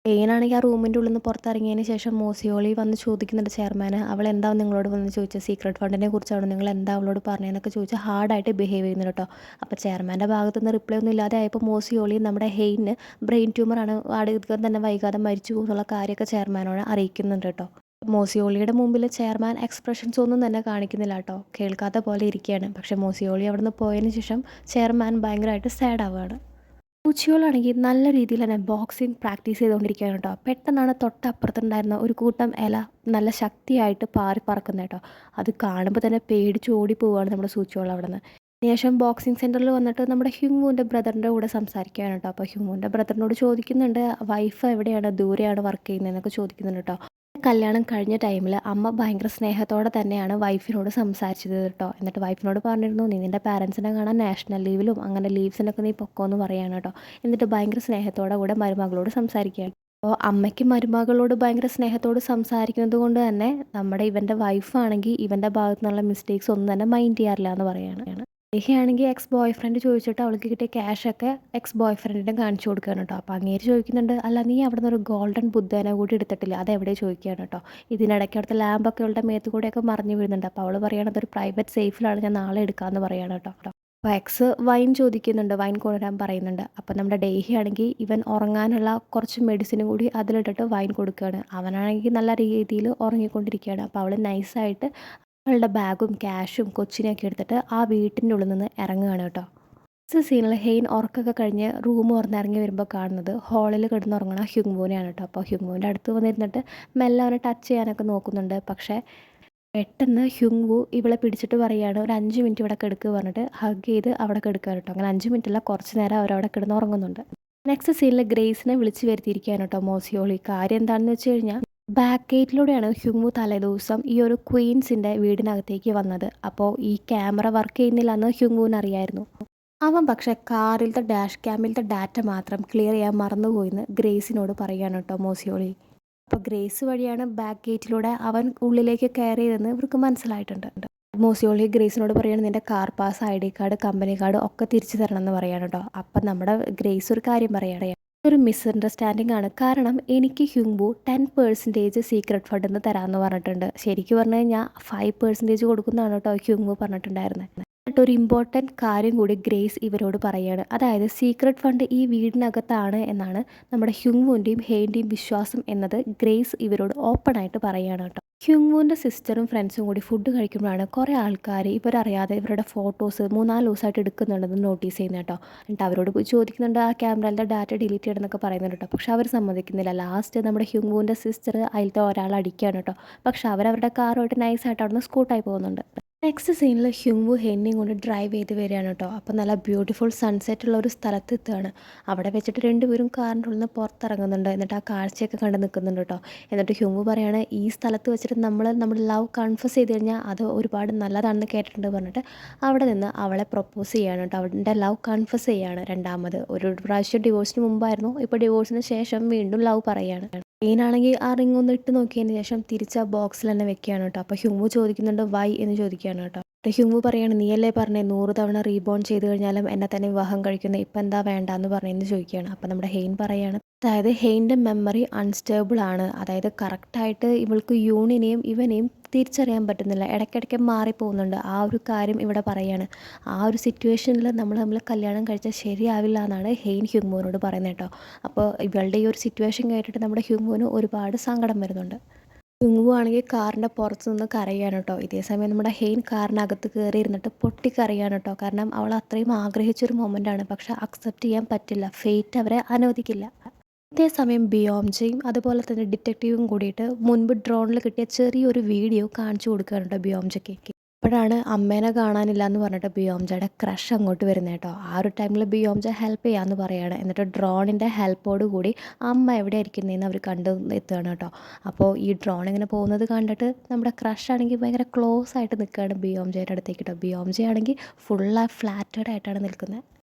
ജെയിനാണെങ്കിൽ ആ റൂമിൻ്റെ ഉള്ളിൽ നിന്ന് പുറത്തിറങ്ങിയതിന് ശേഷം മോസിയോളി വന്ന് ചോദിക്കുന്നുണ്ട് ചെയർമാന്, അവൾ എന്താ നിങ്ങളോട് വന്ന് ചോദിച്ചത്, സീക്രട്ട് ഫണ്ടിനെ കുറിച്ചാണ്, നിങ്ങൾ എന്താ അവളോട് പറഞ്ഞതെന്നൊക്കെ ചോദിച്ചാൽ ഹാർഡായിട്ട് ബിഹേവ് ചെയ്യുന്നുണ്ട് കേട്ടോ. അപ്പോൾ ചെയർമാൻ്റെ ഭാഗത്തു നിന്ന് റിപ്ലൈ ഒന്നും ഇല്ലാതെ ആയപ്പോൾ മോസിയോളി നമ്മുടെ ഹെയ്ന് ബ്രെയിൻ ട്യൂമറാണ്, അധികം തന്നെ വൈകാതെ മരിച്ചു എന്നുള്ള കാര്യമൊക്കെ ചെയർമാനോട് അറിയിക്കുന്നുണ്ട് കേട്ടോ. മോസിയോളിയുടെ മുമ്പിൽ ചെയർമാൻ എക്സ്പ്രഷൻസ് ഒന്നും തന്നെ കാണിക്കുന്നില്ല കേട്ടോ, കേൾക്കാത്ത പോലെ ഇരിക്കുകയാണ്. പക്ഷേ മോസിയോളി അവിടെ നിന്ന് പോയതിന് ശേഷം ചെയർമാൻ ഭയങ്കരമായിട്ട് സാഡ് ആവുകയാണ്. പൂച്ചകളാണെങ്കിൽ നല്ല രീതിയിൽ തന്നെ ബോക്സിങ് പ്രാക്ടീസ് ചെയ്തുകൊണ്ടിരിക്കുകയാണ് കേട്ടോ. പെട്ടെന്നാണ് തൊട്ടപ്പുറത്തുണ്ടായിരുന്ന ഒരു കൂട്ടം ഇല നല്ല ശക്തിയായിട്ട് പാറി പറക്കുന്നത് കേട്ടോ. അത് കാണുമ്പോൾ തന്നെ പേടിച്ച് ഓടി പോവുകയാണ് നമ്മുടെ സൂചിയോൾ അവിടെ നിന്ന്. അതിനുശേഷം ബോക്സിംഗ് സെൻറ്ററിൽ വന്നിട്ട് നമ്മുടെ ഹ്യൂങ്ങുവിൻ്റെ ബ്രദറിൻ്റെ കൂടെ സംസാരിക്കുകയാണ് കേട്ടോ. അപ്പോൾ ഹ്യൂങ്ങുവിൻ്റെ ബ്രദറിനോട് ചോദിക്കുന്നുണ്ട്, വൈഫ് എവിടെയാണ്, ദൂരെയാണ് വർക്ക് ചെയ്യുന്നതെന്നൊക്കെ ചോദിക്കുന്നുണ്ട് കേട്ടോ. കല്യാണം കഴിഞ്ഞ ടൈമിൽ അമ്മ ഭയങ്കര സ്നേഹത്തോടെ തന്നെയാണ് വൈഫിനോട് സംസാരിച്ചത് കേട്ടോ. എന്നിട്ട് വൈഫിനോട് പറഞ്ഞിരുന്നു, നീ നിൻ്റെ പാരൻസിനെ കാണാൻ നാഷണൽ ലീവിലും അങ്ങനെ ലീവ്സിനൊക്കെ നീ പൊക്കോന്ന് പറയാണ് കേട്ടോ. എന്നിട്ട് ഭയങ്കര സ്നേഹത്തോടെ കൂടെ മരുമകളോട് സംസാരിക്കുകയാണ്. അപ്പോൾ അമ്മയ്ക്ക് മരുമകളോട് ഭയങ്കര സ്നേഹത്തോട് സംസാരിക്കുന്നത് കൊണ്ട് തന്നെ നമ്മുടെ ഇവൻ്റെ വൈഫാണെങ്കിൽ ഇവൻ്റെ ഭാഗത്തു നിന്നുള്ള മിസ്റ്റേക്സ് ഒന്നും തന്നെ മൈൻഡ് ചെയ്യാറില്ല എന്ന് പറയുകയാണ്. ദേഹിയാണെങ്കിൽ എക്സ് ബോയ് ഫ്രണ്ട് ചോദിച്ചിട്ട് അവൾക്ക് കിട്ടിയ ക്യാഷൊക്കെ എക്സ് ബോയ് ഫ്രണ്ടിനെ കാണിച്ചു കൊടുക്കുകയാണ് കേട്ടോ. അപ്പോൾ അങ്ങേര് ചോദിക്കുന്നുണ്ട്, അല്ല നീ അവിടെ നിന്ന് ഒരു ഗോൾഡൻ ബുദ്ധേനെ കൂടി എടുത്തിട്ടില്ല, അതെവിടെ ചോദിക്കുകയാണ് കേട്ടോ. ഇതിനിടയ്ക്ക് അവിടുത്തെ ലാമ്പൊക്കെ അവളുടെ മേത്ത് കൂടെയൊക്കെ മറിഞ്ഞു വീഴുന്നുണ്ട്. അപ്പോൾ അവൾ പറയുകയാണ്, അതൊരു പ്രൈവറ്റ് സേഫിലാണ്, ഞാൻ നാളെ എടുക്കാമെന്ന് പറയുകയാണ് കേട്ടോ. അപ്പോൾ എക്സ് വൈൻ ചോദിക്കുന്നുണ്ട്, വൈൻ കൊണ്ടുവരാൻ പറയുന്നുണ്ട്. അപ്പോൾ നമ്മുടെ ഡേഹി ആണെങ്കിൽ ഇവൻ ഉറങ്ങാനുള്ള കുറച്ച് മെഡിസിനും കൂടി അതിലിട്ടിട്ട് വൈൻ കൊടുക്കുകയാണ്. അവനാണെങ്കിൽ നല്ല രീതിയിൽ ഉറങ്ങിക്കൊണ്ടിരിക്കുകയാണ്. അപ്പോൾ അവൾ നൈസായിട്ട് അവളുടെ ബാഗും ക്യാഷും കൊച്ചിനെയൊക്കെ എടുത്തിട്ട് ആ വീട്ടിൻ്റെ ഉള്ളിൽ നിന്ന് ഇറങ്ങുകയാണ് കേട്ടോ. നെക്സ്റ്റ് സീനിൽ ഹെയ്ൻ ഉറക്കമൊക്കെ കഴിഞ്ഞ് റൂം തുറന്നിറങ്ങി വരുമ്പോൾ കാണുന്നത് ഹാളിൽ കിടന്നുറങ്ങണ ഹ്യൂങ്ബോനെയാണ് കേട്ടോ. അപ്പോൾ ഹ്യൂങ്ബോൻ്റെ അടുത്ത് വന്നിരുന്നിട്ട് മെല്ലെ അവനെ ടച്ച് ചെയ്യാനൊക്കെ നോക്കുന്നുണ്ട്. പക്ഷേ പെട്ടെന്ന് ഹ്യൂങ്വു ഇവളെ പിടിച്ചിട്ട് പറയുകയാണ്, ഒരു 5 മിനിറ്റ് ഇവിടെ കിടക്കുക പറഞ്ഞിട്ട് ഹഗ് ചെയ്ത് അവിടെ കിടക്കുക കേട്ടോ. അങ്ങനെ 5 മിനിറ്റല്ല, കുറച്ച് നേരം അവരവിടെ കിടന്നുറങ്ങുന്നുണ്ട്. നെക്സ്റ്റ് സീനിൽ ഗ്രേസിനെ വിളിച്ച് വരുത്തിയിരിക്കുകയാണ് കേട്ടോ മോസിയോളി. കാര്യം എന്താണെന്ന് വെച്ച് കഴിഞ്ഞാൽ ബാക്ക് ഗേറ്റിലൂടെയാണ് ഹ്യൂങ്ങു തലേദിവസം ഈ ഒരു ക്വീൻസിൻ്റെ വീടിനകത്തേക്ക് വന്നത്. അപ്പോൾ ഈ ക്യാമറ വർക്ക് ചെയ്യുന്നില്ല എന്ന് ഹ്യൂങ്ങുവിന് അറിയായിരുന്നു. അവൻ പക്ഷേ കാറിലത്തെ ഡാഷ് ക്യാമിലത്തെ ഡാറ്റ മാത്രം ക്ലിയർ ചെയ്യാൻ മറന്നുപോയിന്ന് ഗ്രേസിനോട് പറയുകയാണ് കേട്ടോ മോസിയോളി. അപ്പോൾ ഗ്രേസ് വഴിയാണ് ബാക്ക് ഗേറ്റിലൂടെ അവൻ ഉള്ളിലേക്ക് കയറിയതെന്ന് ഇവർക്ക് മനസ്സിലായിട്ടുണ്ട്. മോസിയോളി ഗ്രേസിനോട് പറയുകയാണ്, നിൻ്റെ car pass, ID card, company card ഒക്കെ തിരിച്ചു തരണം എന്ന് പറയാണ് കേട്ടോ. അപ്പം നമ്മുടെ ഗ്രേസ് ഒരു കാര്യം പറയുകയാണ്, ഒരു മിസ്അണ്ടർസ്റ്റാൻഡിംഗ് ആണ്, കാരണം എനിക്ക് ഹ്യൂങ്ബു 10% സീക്രട്ട് ഫണ്ട് എന്ന് തരാമെന്ന് പറഞ്ഞിട്ടുണ്ട്. ശരിക്കും പറഞ്ഞു കഴിഞ്ഞാൽ 5% കൊടുക്കുന്നതാണ് കേട്ടോ ഹ്യൂങ്ബു പറഞ്ഞിട്ടുണ്ടായിരുന്നത്. എന്നിട്ട് ഒരു ഇമ്പോർട്ടൻറ്റ് കാര്യം കൂടി ഗ്രേസ് ഇവരോട് പറയുകയാണ്, അതായത് സീക്രട്ട് ഫണ്ട് ഈ വീടിനകത്താണ് എന്നാണ് നമ്മുടെ ഹ്യൂങ്വുൻ്റെയും ഹെയ്ൻ്റെയും വിശ്വാസം എന്നത് ഗ്രേസ് ഇവരോട് ഓപ്പണായിട്ട് പറയുകയാണ് കേട്ടോ. ഹ്യൂങ്വുൻ്റെ സിസ്റ്ററും ഫ്രണ്ട്സും കൂടി ഫുഡ് കഴിക്കുമ്പോഴാണ് കുറേ ആൾക്കാർ ഇവരറിയാതെ ഇവരുടെ ഫോട്ടോസ് 3-4 ദിവസമായിട്ട് എടുക്കുന്നുണ്ടെന്ന് നോട്ടീസ് ചെയ്യുന്നത് കേട്ടോ. എന്നിട്ട് അവരോട് പോയി ചോദിക്കുന്നുണ്ട്, ആ ക്യാമറയിലെ ഡാറ്റ ഡിലീറ്റ് ചെയ്യണമെന്നൊക്കെ പറയുന്നുണ്ട് കേട്ടോ. പക്ഷെ അവർ സമ്മതിക്കുന്നില്ല. ലാസ്റ്റ് നമ്മുടെ ഹ്യൂങ്വുൻ്റെ സിസ്റ്റർ അതിലത്തെ ഒരാൾ അടിക്കുകയാണ് കേട്ടോ. പക്ഷെ അവരവരുടെ കാറുമായിട്ട് നൈസായിട്ട് അവിടെ നിന്ന് സ്കൂട്ടായി പോകുന്നുണ്ട്. നെക്സ്റ്റ് സീനിൽ ഹ്യൂങ്വു ഹെന്നിയും കൊണ്ട് ഡ്രൈവ് ചെയ്ത് വരികയാണ് കേട്ടോ. അപ്പോൾ നല്ല ബ്യൂട്ടിഫുൾ സൺസെറ്റ് ഉള്ള ഒരു സ്ഥലത്ത് എത്തുകയാണ്. അവിടെ വെച്ചിട്ട് രണ്ടുപേരും കാറിൻ്റെ ഉള്ളിൽ നിന്ന് പുറത്തിറങ്ങുന്നുണ്ട്. എന്നിട്ട് ആ കാഴ്ചയൊക്കെ കണ്ട് നിൽക്കുന്നുണ്ട് കേട്ടോ. എന്നിട്ട് ഹ്യൂങ്വു പറയാണ്, ഈ സ്ഥലത്ത് വെച്ചിട്ട് നമ്മുടെ ലവ് കൺഫസ് ചെയ്ത് കഴിഞ്ഞാൽ അത് ഒരുപാട് നല്ലതാണെന്ന് കേട്ടിട്ടുണ്ട് പറഞ്ഞിട്ട് അവിടെ നിന്ന് അവളെ പ്രൊപ്പോസ് ചെയ്യാണ് കേട്ടോ. അവളുടെ ലവ് കൺഫസ് ചെയ്യാണ് രണ്ടാമത്. ഒരു പ്രാവശ്യം ഡിവോഴ്സിന് മുമ്പായിരുന്നു, ഇപ്പോൾ ഡിവോഴ്സിന് ശേഷം വീണ്ടും ലവ് പറയുകയാണ്. മെയിനാണെങ്കിൽ ആ റിംഗ് ഒന്ന് ഇട്ട് നോക്കിയതിന് ശേഷം തിരിച്ച് ആ ബോക്സിൽ തന്നെ വെക്കുകയാണ് കേട്ടോ. അപ്പോൾ ഹ്യൂങ്വു ചോദിക്കുന്നുണ്ട്, വൈ എന്ന് ചോദിക്കുകയാണ് കേട്ടോ. ഹ്യൂങ്വു പറയാണ്, നീയല്ലേ പറഞ്ഞേ 100 തവണ റീബോൺ ചെയ്ത് കഴിഞ്ഞാലും എന്നെ തന്നെ വിവാഹം കഴിക്കുന്നത്, ഇപ്പം എന്താ വേണ്ടാന്ന് പറഞ്ഞതെന്ന് ചോദിക്കുകയാണ്. അപ്പോൾ നമ്മുടെ ഹെയ്ൻ പറയാണ്, അതായത് ഹെയിൻ്റെ മെമ്മറി അൺസ്റ്റേബിൾ ആണ്. അതായത് കറക്റ്റായിട്ട് ഇവൾക്ക് യൂണിനെയും ഇവനെയും തിരിച്ചറിയാൻ പറ്റുന്നില്ല. ഇടയ്ക്കിടയ്ക്ക് മാറിപ്പോകുന്നുണ്ട്. ആ ഒരു കാര്യം ഇവിടെ പറയാണ്. ആ ഒരു സിറ്റുവേഷനിൽ നമ്മൾ തമ്മിൽ കല്യാണം കഴിച്ചാൽ ശരിയാവില്ല എന്നാണ് ഹെയിൻ ഹ്യൂങ്മോനോട് പറയുന്നത് കേട്ടോ. അപ്പോൾ ഇവളുടെ ഈ ഒരു സിറ്റുവേഷൻ കേട്ടിട്ട് നമ്മുടെ ഹ്യൂങ്മോന് ഒരുപാട് സങ്കടം വരുന്നുണ്ട്. ഹ്യൂങ്വു ആണെങ്കിൽ കാറിൻ്റെ പുറത്ത് നിന്ന് കരയാണ് കേട്ടോ. ഇതേ സമയം നമ്മുടെ ഹെയിൻ കാറിനകത്ത് കയറി ഇരുന്നിട്ട് പൊട്ടിക്കരയാണ് കേട്ടോ. കാരണം അവൾ അത്രയും ആഗ്രഹിച്ചൊരു മൊമെൻ്റാണ്. പക്ഷെ അക്സെപ്റ്റ് ചെയ്യാൻ പറ്റില്ല. ഫെയ്റ്റ് അവരെ അനുവദിക്കില്ല. അതേസമയം ബിയോംജയും അതുപോലെ തന്നെ ഡിറ്റക്റ്റീവും കൂടിയിട്ട് മുൻപ് ഡ്രോണിൽ കിട്ടിയ ചെറിയൊരു വീഡിയോ കാണിച്ചു കൊടുക്കുകയാണ് കേട്ടോ ബിയോംജയ്ക്ക്. അപ്പോഴാണ് അമ്മേനെ കാണാനില്ല എന്ന് പറഞ്ഞിട്ട് ബിയോംജയുടെ ക്രഷ് അങ്ങോട്ട് വരുന്നത് കേട്ടോ. ആ ഒരു ടൈമിൽ ബിയോംജ ഹെൽപ്പ് ചെയ്യാമെന്ന് പറയുകയാണ്. എന്നിട്ട് ഡ്രോണിൻ്റെ ഹെൽപ്പോട് കൂടി അമ്മ എവിടെ ഇരിക്കുന്നതെന്ന് അവർ കണ്ട് എത്തുകയാണ് കേട്ടോ. അപ്പോൾ ഈ ഡ്രോൺ ഇങ്ങനെ പോകുന്നത് കണ്ടിട്ട് നമ്മുടെ ക്രഷ് ആണെങ്കിൽ ഭയങ്കര ക്ലോസ് ആയിട്ട് നിൽക്കുകയാണ് ബിയോംജയുടെ അടുത്തേക്ക് കേട്ടോ. ബിയോംജയാണെങ്കിൽ ഫുള്ള് ഫ്ലാറ്റഡ് ആയിട്ടാണ് നിൽക്കുന്നത്.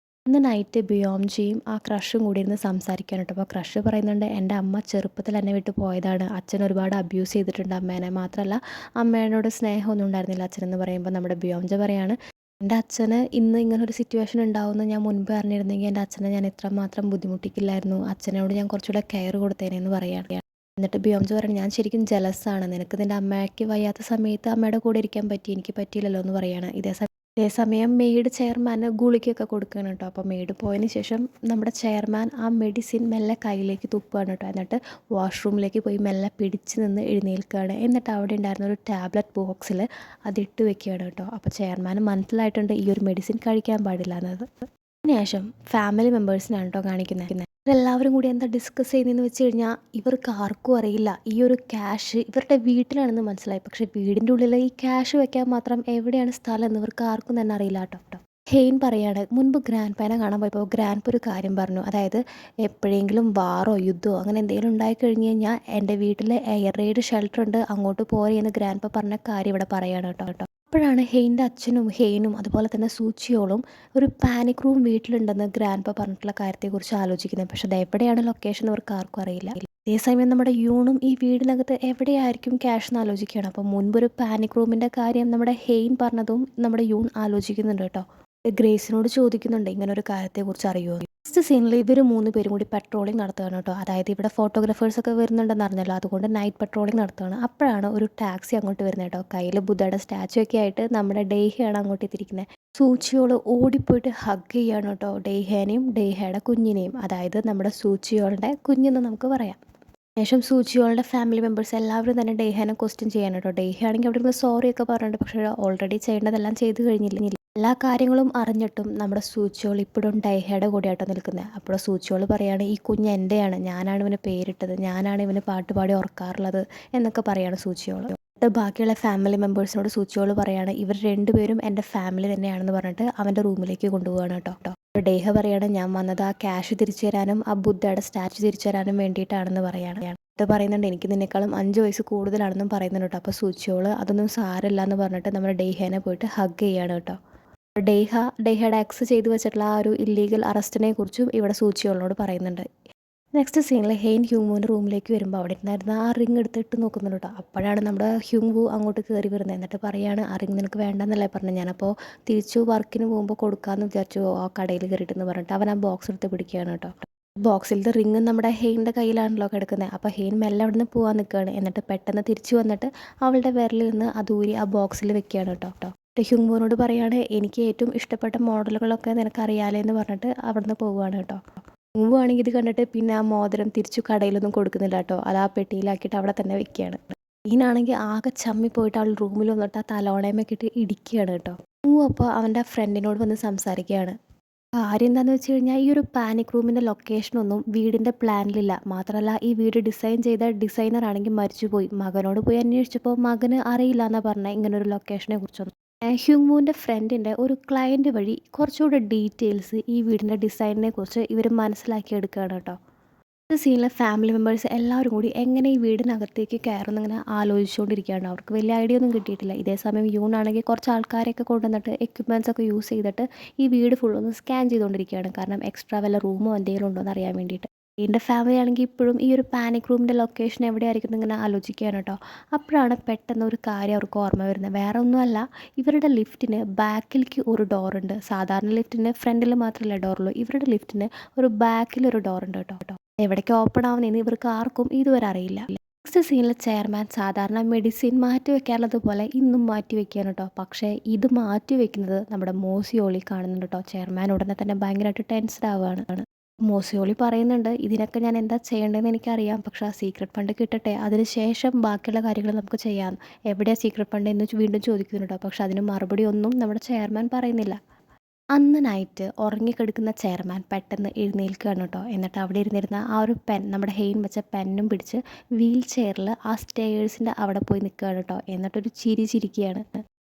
അന്ന് നൈറ്റ് ബിയോംജിയും ആ ക്രഷും കൂടി ഇരുന്ന് സംസാരിക്കാൻ കേട്ടോ. അപ്പോൾ ക്രഷ് പറയുന്നുണ്ട്, എൻ്റെ അമ്മ ചെറുപ്പത്തിൽ എന്നെ വിട്ട് പോയതാണ്. അച്ഛൻ ഒരുപാട് അബ്യൂസ് ചെയ്തിട്ടുണ്ട് അമ്മേനെ. മാത്രമല്ല അമ്മേനോട് സ്നേഹമൊന്നും ഉണ്ടായിരുന്നില്ല അച്ഛനെന്ന് പറയുമ്പോൾ നമ്മുടെ ബിയോംജ പറയാണ്, എൻ്റെ അച്ഛന് ഇന്ന് ഇങ്ങനൊരു സിറ്റുവേഷൻ ഉണ്ടാവുമെന്ന് ഞാൻ മുൻപ് അറിഞ്ഞിരുന്നെങ്കിൽ എൻ്റെ അച്ഛനെ ഞാൻ എത്രമാത്രം ബുദ്ധിമുട്ടിക്കില്ലായിരുന്നു. അച്ഛനോട് ഞാൻ കുറച്ചുകൂടെ കെയർ കൊടുത്തേനെന്ന് പറയുകയാണ്. എന്നിട്ട് ബിയോംജ പറയുന്നത്, ഞാൻ ശരിക്കും ജലസാണ്. നിനക്ക് നിൻ്റെ അമ്മയ്ക്ക് വയ്യാത്ത സമയത്ത് അമ്മയുടെ കൂടെ ഇരിക്കാൻ പറ്റി, എനിക്ക് പറ്റിയില്ലല്ലോ എന്ന് പറയുകയാണ്. അതേസമയം മെയ്ഡ് ചെയർമാന് ഗുളികയൊക്കെ കൊടുക്കുകയാണ് കേട്ടോ. അപ്പോൾ മെയ്ഡ് പോയതിന് ശേഷം നമ്മുടെ ചെയർമാൻ ആ മെഡിസിൻ മെല്ലെ കയ്യിലേക്ക് തുപ്പുകയാണ് കേട്ടോ. എന്നിട്ട് വാഷ്റൂമിലേക്ക് പോയി മെല്ലെ പിടിച്ച് നിന്ന് എഴുന്നേൽക്കുകയാണ്. എന്നിട്ട് അവിടെ ഉണ്ടായിരുന്ന ഒരു ടാബ്ലറ്റ് ബോക്സിൽ അതിട്ട് വെക്കുകയാണ് കേട്ടോ. അപ്പോൾ ചെയർമാന് മനസ്സിലായിട്ടുണ്ട് ഈ ഒരു മെഡിസിൻ കഴിക്കാൻ പാടില്ല എന്നത്. അതിനുശേഷം ഫാമിലി മെമ്പേഴ്സിനാണ് കേട്ടോ കാണിക്കുന്നത്. ഇവരെല്ലാവരും കൂടി എന്താ ഡിസ്കസ് ചെയ്യുന്നതെന്ന് വെച്ച് കഴിഞ്ഞാൽ ഇവർക്ക് ആർക്കും അറിയില്ല ഈ ഒരു ക്യാഷ് ഇവരുടെ വീട്ടിലാണെന്ന് മനസ്സിലായി. പക്ഷേ വീടിൻ്റെ ഉള്ളിൽ ഈ ക്യാഷ് വെക്കാൻ മാത്രം എവിടെയാണ് സ്ഥലം എന്ന് ഇവർക്ക് ആർക്കും തന്നെ അറിയില്ല കേട്ടോ. ഹെയിൻ പറയാണ്, മുൻപ് ഗ്രാൻഡ് പാനെ കാണാൻ പോയപ്പോൾ ഗ്രാൻഡ് ഒരു കാര്യം പറഞ്ഞു. അതായത് എപ്പോഴെങ്കിലും വാറോ യുദ്ധമോ അങ്ങനെ എന്തെങ്കിലും ഉണ്ടായി കഴിഞ്ഞ് കഴിഞ്ഞാൽ എൻ്റെ വീട്ടിൽ എയർ റെയ്ഡ് ഷെൽട്ടർ ഉണ്ട്, അങ്ങോട്ട് പോരെ എന്ന് ഗ്രാൻഡ് പറഞ്ഞ കാര്യം ഇവിടെ പറയാണ് കേട്ടോ. അപ്പോഴാണ് ഹെയിൻ്റെ അച്ഛനും ഹെയിനും അതുപോലെ തന്നെ സൂച്ചിയോളും ഒരു പാനിക് റൂം വീട്ടിലുണ്ടെന്ന് ഗ്രാൻഡ് പറഞ്ഞിട്ടുള്ള കാര്യത്തെക്കുറിച്ച് ആലോചിക്കുന്നത്. പക്ഷേ അത് എവിടെയാണ് ലൊക്കേഷൻ അവർക്ക് ആർക്കും അറിയില്ല. അതേസമയം നമ്മുടെ യൂണും ഈ വീടിനകത്ത് എവിടെയായിരിക്കും ക്യാഷ് എന്ന് ആലോചിക്കുകയാണ്. അപ്പോൾ മുൻപൊരു പാനിക് റൂമിൻ്റെ കാര്യം നമ്മുടെ ഹെയിൻ പറഞ്ഞതും നമ്മുടെ യൂൺ ആലോചിക്കുന്നുണ്ട് കേട്ടോ. ഗ്രേസിനോട് ചോദിക്കുന്നുണ്ട് ഇങ്ങനെ ഒരു കാര്യത്തെക്കുറിച്ച് അറിയുമോ. നെക്സ്റ്റ് സീനിൽ ഇവർ 3 പേരും കൂടി പെട്രോളിംഗ് നടത്തുകയാണ് കേട്ടോ. അതായത് ഇവിടെ ഫോട്ടോഗ്രാഫേഴ്സൊക്കെ വരുന്നുണ്ടെന്ന് അറിഞ്ഞല്ലോ, അതുകൊണ്ട് നൈറ്റ് പെട്രോളിംഗ് നടത്തുകയാണ്. അപ്പോഴാണ് ഒരു ടാക്സി അങ്ങോട്ട് വരുന്നത് കേട്ടോ. കയ്യിൽ ബുദ്ധയുടെ സ്റ്റാച്ചു ഒക്കെ ആയിട്ട് നമ്മുടെ ഡേഹയാണ് അങ്ങോട്ട് എത്തിയിരിക്കുന്നത്. സൂച്ചിയോൾ ഓടിപ്പോയിട്ട് ഹഗ് ചെയ്യാണ് കേട്ടോ ഡേഹേനെയും ഡേഹയുടെ കുഞ്ഞിനെയും. അതായത് നമ്മുടെ സൂച്ചിയോളുടെ കുഞ്ഞെന്ന് നമുക്ക് പറയാം. ശേഷം സൂച്ചിയോളുടെ ഫാമിലി മെമ്പേഴ്സ് എല്ലാവരും തന്നെ ഡേഹേനെ ക്വസ്റ്റ്യൻ ചെയ്യാൻ കേട്ടോ. ഡേഹ ആണെങ്കിൽ അവിടെ നിന്ന് സോറി ഒക്കെ പറഞ്ഞിട്ടുണ്ട്. പക്ഷേ ഓൾറെഡി ചെയ്യേണ്ടതെല്ലാം ചെയ്ത് കഴിഞ്ഞില്ല. എല്ലാ കാര്യങ്ങളും അറിഞ്ഞിട്ടും നമ്മുടെ സൂച്ചിയോൾ ഇപ്പോഴും ഡൈഹയുടെ കൂടെയാട്ടോ നിൽക്കുന്നത്. അപ്പോൾ സൂച്ചിയോൾ പറയാണ്, ഈ കുഞ്ഞ് എൻ്റെയാണ്, ഞാനാണ് ഇവന് പേരിട്ടത്, ഞാനാണ് ഇവന് പാട്ട് പാടി ഉറക്കാറുള്ളത് എന്നൊക്കെ പറയാണ് സൂച്ചിയോൾ. ബാക്കിയുള്ള ഫാമിലി മെമ്പേഴ്സിനോട് സൂച്ചിയോൾ പറയാണ്, ഇവർ രണ്ടുപേരും എൻ്റെ ഫാമിലി തന്നെയാണെന്ന് പറഞ്ഞിട്ട് അവൻ്റെ റൂമിലേക്ക് കൊണ്ടുപോവാണ് കേട്ടോ. ഡേഹ പറയാണ്, ഞാൻ വന്നത് ആ ക്യാഷ് തിരിച്ചു തരാനും ആ ബുദ്ധയുടെ സ്റ്റാച്ചു തിരിച്ചു തരാനും വേണ്ടിയിട്ടാണെന്ന് പറയാണ്. പറയുന്നുണ്ട്, എനിക്ക് നിന്നേക്കാളും 5 വയസ്സ് കൂടുതലാണെന്നും പറയുന്നുണ്ട് കേട്ടോ. അപ്പോൾ സൂച്ചിയോൾ അതൊന്നും സാരമില്ല എന്ന് പറഞ്ഞിട്ട് നമ്മുടെ ഡേഹേനെ പോയിട്ട് ഹഗ് ചെയ്യാണ് കേട്ടോ. ഡേഹയുടെ എക്സ് ചെയ്തു വെച്ചിട്ടുള്ള ആ ഒരു ഇല്ലീഗൽ അറസ്റ്റിനെ കുറിച്ചും ഇവിടെ സൂച്ചിയോളിനോട് പറയുന്നുണ്ട്. നെക്സ്റ്റ് സീനിൽ ഹെയിൻ ഹ്യൂങ്വുവിൻ്റെ റൂമിലേക്ക് വരുമ്പോൾ അവിടെ ഇരുന്നായിരുന്നു ആ റിങ് എടുത്തിട്ട് നോക്കുന്നുണ്ട് കേട്ടോ. അപ്പോഴാണ് നമ്മുടെ ഹ്യൂങ്വു അങ്ങോട്ട് കയറി വരുന്നത്. എന്നിട്ട് പറയാണ്, ആ റിങ് നിനക്ക് വേണ്ടെന്നല്ലേ പറഞ്ഞത്, ഞാനപ്പോൾ തിരിച്ചു വർക്കിന് പോകുമ്പോൾ കൊടുക്കാമെന്ന് വിചാരിച്ചു ആ കടയിൽ കയറിയിട്ടെന്ന് പറഞ്ഞിട്ട് അവൻ ആ ബോക്സ് എടുത്ത് പിടിക്കുകയാണ് കേട്ടോ. ബോക്സിലത്തെ റിങ് നമ്മുടെ ഹെയിൻ്റെ കയ്യിലാണല്ലോ കിടക്കുന്നത്. അപ്പോൾ ഹെയിൻ മെല്ലെ അവിടെ നിന്ന് പോകാൻ നിൽക്കുകയാണ്. എന്നിട്ട് പെട്ടെന്ന് തിരിച്ചു വന്നിട്ട് അവളുടെ വിരലിൽ നിന്ന് അത് ഊരി ആ ബോക്സിൽ വെക്കുകയാണ് കേട്ടോ. ഹ്യൂങ്വുവിനോട് പറയാണ്, എനിക്ക് ഏറ്റവും ഇഷ്ടപ്പെട്ട മോഡലുകളൊക്കെ നിനക്കറിയാലേ എന്ന് പറഞ്ഞിട്ട് അവിടുന്ന് പോവുകയാണ് കേട്ടോ. ഹ്യൂങ്വു ആണെങ്കിൽ ഇത് കണ്ടിട്ട് പിന്നെ ആ മോതിരം തിരിച്ചു കടയിലൊന്നും കൊടുക്കുന്നില്ല കേട്ടോ. അത് ആ പെട്ടിയിലാക്കിയിട്ട് അവിടെ തന്നെ വെക്കുകയാണ്. ഹീനാണെങ്കിൽ ആകെ ചമ്മി പോയിട്ട് അവൾ റൂമിൽ വന്നിട്ട് ആ തലോണയമൊക്കെ ഇട്ട് ഇടിക്കുകയാണ് കേട്ടോ. ഹ്യൂങ്വു അപ്പോൾ അവൻ്റെ ഫ്രണ്ടിനോട് വന്ന് സംസാരിക്കുകയാണ്. കാര്യം എന്താണെന്ന് വെച്ച് കഴിഞ്ഞാൽ ഈ ഒരു പാനിക് റൂമിൻ്റെ ലൊക്കേഷനൊന്നും വീടിൻ്റെ പ്ലാനിലില്ല. മാത്രമല്ല ഈ വീട് ഡിസൈൻ ചെയ്ത ഡിസൈനർ ആണെങ്കിൽ മരിച്ചുപോയി. മകനോട് പോയി അന്വേഷിച്ചപ്പോൾ മകന് അറിയില്ല എന്നാണ് പറഞ്ഞത് ഇങ്ങനൊരു ലൊക്കേഷനെ കുറിച്ചൊന്നും. ഹ്യൂങ്വുവിൻ്റെ ഫ്രണ്ടിൻ്റെ ഒരു ക്ലയൻറ്റ് വഴി കുറച്ചുകൂടെ ഡീറ്റെയിൽസ് ഈ വീടിൻ്റെ ഡിസൈനിനെ കുറിച്ച് ഇവർ മനസ്സിലാക്കിയെടുക്കുകയാണ് കേട്ടോ. ഈ സീനിലെ ഫാമിലി മെമ്പേഴ്സ് എല്ലാവരും കൂടി എങ്ങനെ ഈ വീടിനകത്തേക്ക് കയറുന്നിങ്ങനെ ആലോചിച്ചുകൊണ്ടിരിക്കുകയാണ്. അവർക്ക് വലിയ ഐഡിയ ഒന്നും കിട്ടിയിട്ടില്ല. ഇതേ സമയം യൂണാണെങ്കിൽ കുറച്ച് ആൾക്കാരെയൊക്കെ കൊണ്ടുവന്നിട്ട് എക്യുപ്മെൻറ്റ്സ് ഒക്കെ യൂസ് ചെയ്തിട്ട് ഈ വീട് ഫുള്ളൊന്ന് സ്കാൻ ചെയ്തുകൊണ്ടിരിക്കുകയാണ്. കാരണം എക്സ്ട്രാ വല്ല റൂമോ എന്തെങ്കിലും ഉണ്ടോ എന്ന് അറിയാൻ വേണ്ടിയിട്ട്. എൻ്റെ ഫാമിലി ആണെങ്കിൽ ഇപ്പോഴും ഈ ഒരു പാനിക് റൂമിൻ്റെ ലൊക്കേഷൻ എവിടെയായിരിക്കും എന്നിങ്ങനെ ആലോചിക്കുകയാണ് കേട്ടോ. അപ്പോഴാണ് പെട്ടെന്ന് ഒരു കാര്യം അവർക്ക് ഓർമ്മ വരുന്നത്. വേറെ ഒന്നുമല്ല, ഇവരുടെ ലിഫ്റ്റിന് ബാക്കിലേക്ക് ഒരു ഡോറുണ്ട്. സാധാരണ ലിഫ്റ്റിന് ഫ്രണ്ടിൽ മാത്രമല്ല ഡോറുള്ളൂ. ഇവരുടെ ലിഫ്റ്റിന് ഒരു ബാക്കിലൊരു ഡോറുണ്ട് കേട്ടോ. എവിടേക്ക് ഓപ്പൺ ആവുന്നതെന്ന് ഇവർക്ക് ആർക്കും ഇതുവരെ അറിയില്ല. നെക്സ്റ്റ് സീനിൽ ചെയർമാൻ സാധാരണ മെഡിസിൻ മാറ്റി വെക്കാറുള്ളത് പോലെ ഇന്നും മാറ്റി വെക്കുകയാണ് കേട്ടോ. പക്ഷേ ഇത് മാറ്റി വെക്കുന്നത് നമ്മുടെ മോസിയോളി കാണുന്നുണ്ട് കേട്ടോ. ചെയർമാൻ ഉടനെ തന്നെ ഭയങ്കരമായിട്ട് ടെൻസ്ഡ് ആവുകയാണ്. മോസിയോളി പറയുന്നുണ്ട്, ഇതിനൊക്കെ ഞാൻ എന്താ ചെയ്യേണ്ടതെന്ന് എനിക്കറിയാം, പക്ഷേ ആ സീക്രട്ട് ഫണ്ട് കിട്ടട്ടെ, അതിന് ശേഷം ബാക്കിയുള്ള കാര്യങ്ങൾ നമുക്ക് ചെയ്യാം. എവിടെയാണ് സീക്രട്ട് ഫണ്ട് എന്ന് വീണ്ടും ചോദിക്കുന്നുണ്ട് കേട്ടോ. പക്ഷേ അതിന് മറുപടി ഒന്നും നമ്മുടെ ചെയർമാൻ പറയുന്നില്ല. അന്ന് നൈറ്റ് ഉറങ്ങിക്കിടക്കുന്ന ചെയർമാൻ പെട്ടെന്ന് എഴുന്നേൽക്കുകയാണ് കേട്ടോ. എന്നിട്ട് അവിടെ ഇരുന്നിരുന്ന ആ ഒരു പെൻ, നമ്മുടെ ഹെയിൻ വെച്ച പെന്നും പിടിച്ച് വീൽ ചെയറിൽ ആ സ്റ്റെയേഴ്സിൻ്റെ അവിടെ പോയി നിൽക്കുകയാണ് കേട്ടോ. എന്നിട്ടൊരു ചിരി ചിരിക്കുകയാണ്.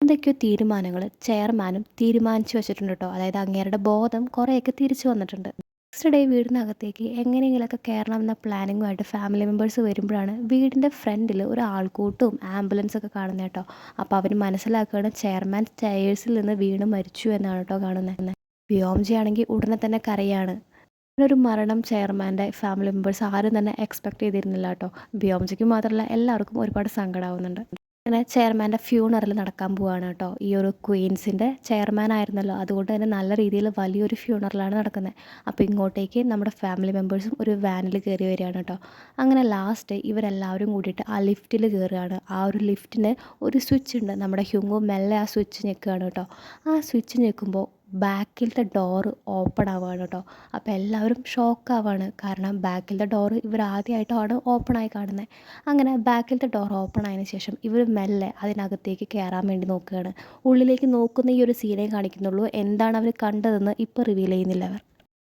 എന്തൊക്കെയോ തീരുമാനങ്ങൾ ചെയർമാനും തീരുമാനിച്ചു വെച്ചിട്ടുണ്ട് കേട്ടോ. അതായത് അങ്ങേരുടെ ബോധം കുറേയൊക്കെ തിരിച്ചു വന്നിട്ടുണ്ട്. നെക്സ്റ്റ് ഡേ വീടിനകത്തേക്ക് എങ്ങനെയെങ്കിലുമൊക്കെ കയറണം എന്ന പ്ലാനിങ്ങുമായിട്ട് ഫാമിലി മെമ്പേഴ്സ് വരുമ്പോഴാണ് വീടിൻ്റെ ഫ്രണ്ടിൽ ഒരു ആൾക്കൂട്ടവും ആംബുലൻസൊക്കെ കാണുന്നത് കേട്ടോ. അപ്പോൾ അവർ മനസ്സിലാക്കുകയാണ് ചെയർമാൻ സ്റ്റെയേഴ്സിൽ നിന്ന് വീണ് മരിച്ചു എന്നാണ് കേട്ടോ കാണുന്നത്. വ്യോംജി ആണെങ്കിൽ ഉടനെ തന്നെ കരയാണ്. ഒരു മരണം ചെയർമാൻ്റെ ഫാമിലി മെമ്പേഴ്സ് ആരും തന്നെ എക്സ്പെക്ട് ചെയ്തിരുന്നില്ല കേട്ടോ. വ്യോംജിക്ക് മാത്രമല്ല എല്ലാവർക്കും ഒരുപാട് സങ്കടമാവുന്നുണ്ട്. അങ്ങനെ ചെയർമാൻ്റെ ഫ്യൂണറൽ നടക്കാൻ പോവുകയാണ് കേട്ടോ. ഈ ഒരു ക്വീൻസിൻ്റെ ചെയർമാൻ ആയിരുന്നല്ലോ, അതുകൊണ്ട് തന്നെ നല്ല രീതിയിൽ വലിയൊരു ഫ്യൂണറലാണ് നടക്കുന്നത്. അപ്പോൾ ഇങ്ങോട്ടേക്ക് നമ്മുടെ ഫാമിലി മെമ്പേഴ്സും ഒരു വാനിൽ കയറി വരികയാണ് കേട്ടോ. അങ്ങനെ ലാസ്റ്റ് ഇവരെല്ലാവരും കൂടിയിട്ട് ആ ലിഫ്റ്റിൽ കയറുകയാണ്. ആ ഒരു ലിഫ്റ്റിന് ഒരു സ്വിച്ച് ഉണ്ട്. നമ്മുടെ ഹ്യൂങ്ങോ മെല്ലെ ആ സ്വിച്ച് ഞെക്കുകയാണ് കേട്ടോ. ആ സ്വിച്ച് ഞെക്കുമ്പോൾ ബാക്കിലത്തെ ഡോറ് ഓപ്പൺ ആവുകയാണ് കേട്ടോ. അപ്പോൾ എല്ലാവരും ഷോക്കാവാണ്. കാരണം ബാക്കിലത്തെ ഡോറ് ഇവർ ആദ്യമായിട്ടാണ് ഓപ്പണായി കാണുന്നത്. അങ്ങനെ ബാക്കിലത്തെ ഡോർ ഓപ്പൺ ആയതിനു ശേഷം ഇവർ മെല്ലെ അതിനകത്തേക്ക് കയറാൻ വേണ്ടി നോക്കുകയാണ്. ഉള്ളിലേക്ക് നോക്കുന്ന ഈ ഒരു സീനേ കാണിക്കുന്നുള്ളൂ. എന്താണ് അവർ കണ്ടതെന്ന് ഇപ്പോൾ റിവീൽ ചെയ്യുന്നില്ല അവർ.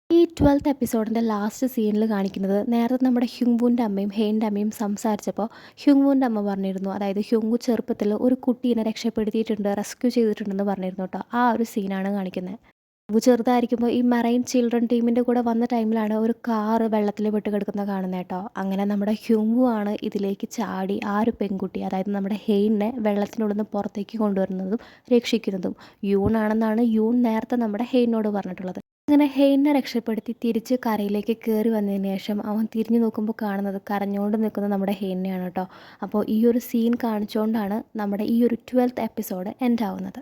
ഈ 12th എപ്പിസോഡിൻ്റെ ലാസ്റ്റ് സീനിൽ കാണിക്കുന്നത്, നേരത്തെ നമ്മുടെ ഹ്യുങ്വുൻ്റെ അമ്മയും ഹെയിൻ്റെ അമ്മയും സംസാരിച്ചപ്പോൾ ഹ്യുങ്വുൻ്റെ അമ്മ പറഞ്ഞിരുന്നു, അതായത് ഹ്യുങ്കു ചെറുപ്പത്തിൽ ഒരു കുട്ടീനെ രക്ഷപ്പെടുത്തിയിട്ടുണ്ട്, റെസ്ക്യൂ ചെയ്തിട്ടുണ്ടെന്ന് പറഞ്ഞിരുന്നു കേട്ടോ. ആ ഒരു സീനാണ് കാണിക്കുന്നത്. ഹ്യുങ്കു ചെറുതായിരിക്കുമ്പോൾ ഈ മറൈൻ ചിൽഡ്രൻ ടീമിൻ്റെ കൂടെ വന്ന ടൈമിലാണ് ഒരു കാറ് വെള്ളത്തിൽ പെട്ട് കിടക്കുന്നത് കാണുന്നത് കേട്ടോ. അങ്ങനെ നമ്മുടെ ഹ്യുങ്കു ആണ് ഇതിലേക്ക് ചാടി ആ ഒരു പെൺകുട്ടി, അതായത് നമ്മുടെ ഹെയിനെ വെള്ളത്തിനുള്ളിൽ നിന്ന് പുറത്തേക്ക് കൊണ്ടുവരുന്നതും രക്ഷിക്കുന്നതും. യൂൺ ആണെന്നാണ് യൂൺ നേരത്തെ നമ്മുടെ ഹെയിനോട് പറഞ്ഞിട്ടുള്ളത്. അങ്ങനെ ഹെയിനെ രക്ഷപ്പെടുത്തി തിരിച്ച് കരയിലേക്ക് കയറി വന്നതിന് ശേഷം അവൻ തിരിഞ്ഞു നോക്കുമ്പോൾ കാണുന്നത് കരഞ്ഞുകൊണ്ട് നിൽക്കുന്ന നമ്മുടെ ഹെയിനെയാണ് കേട്ടോ. അപ്പോൾ ഈ ഒരു സീൻ കാണിച്ചുകൊണ്ടാണ് നമ്മുടെ ഈ ഒരു 12th എപ്പിസോഡ് എൻഡ് ആവുന്നത്.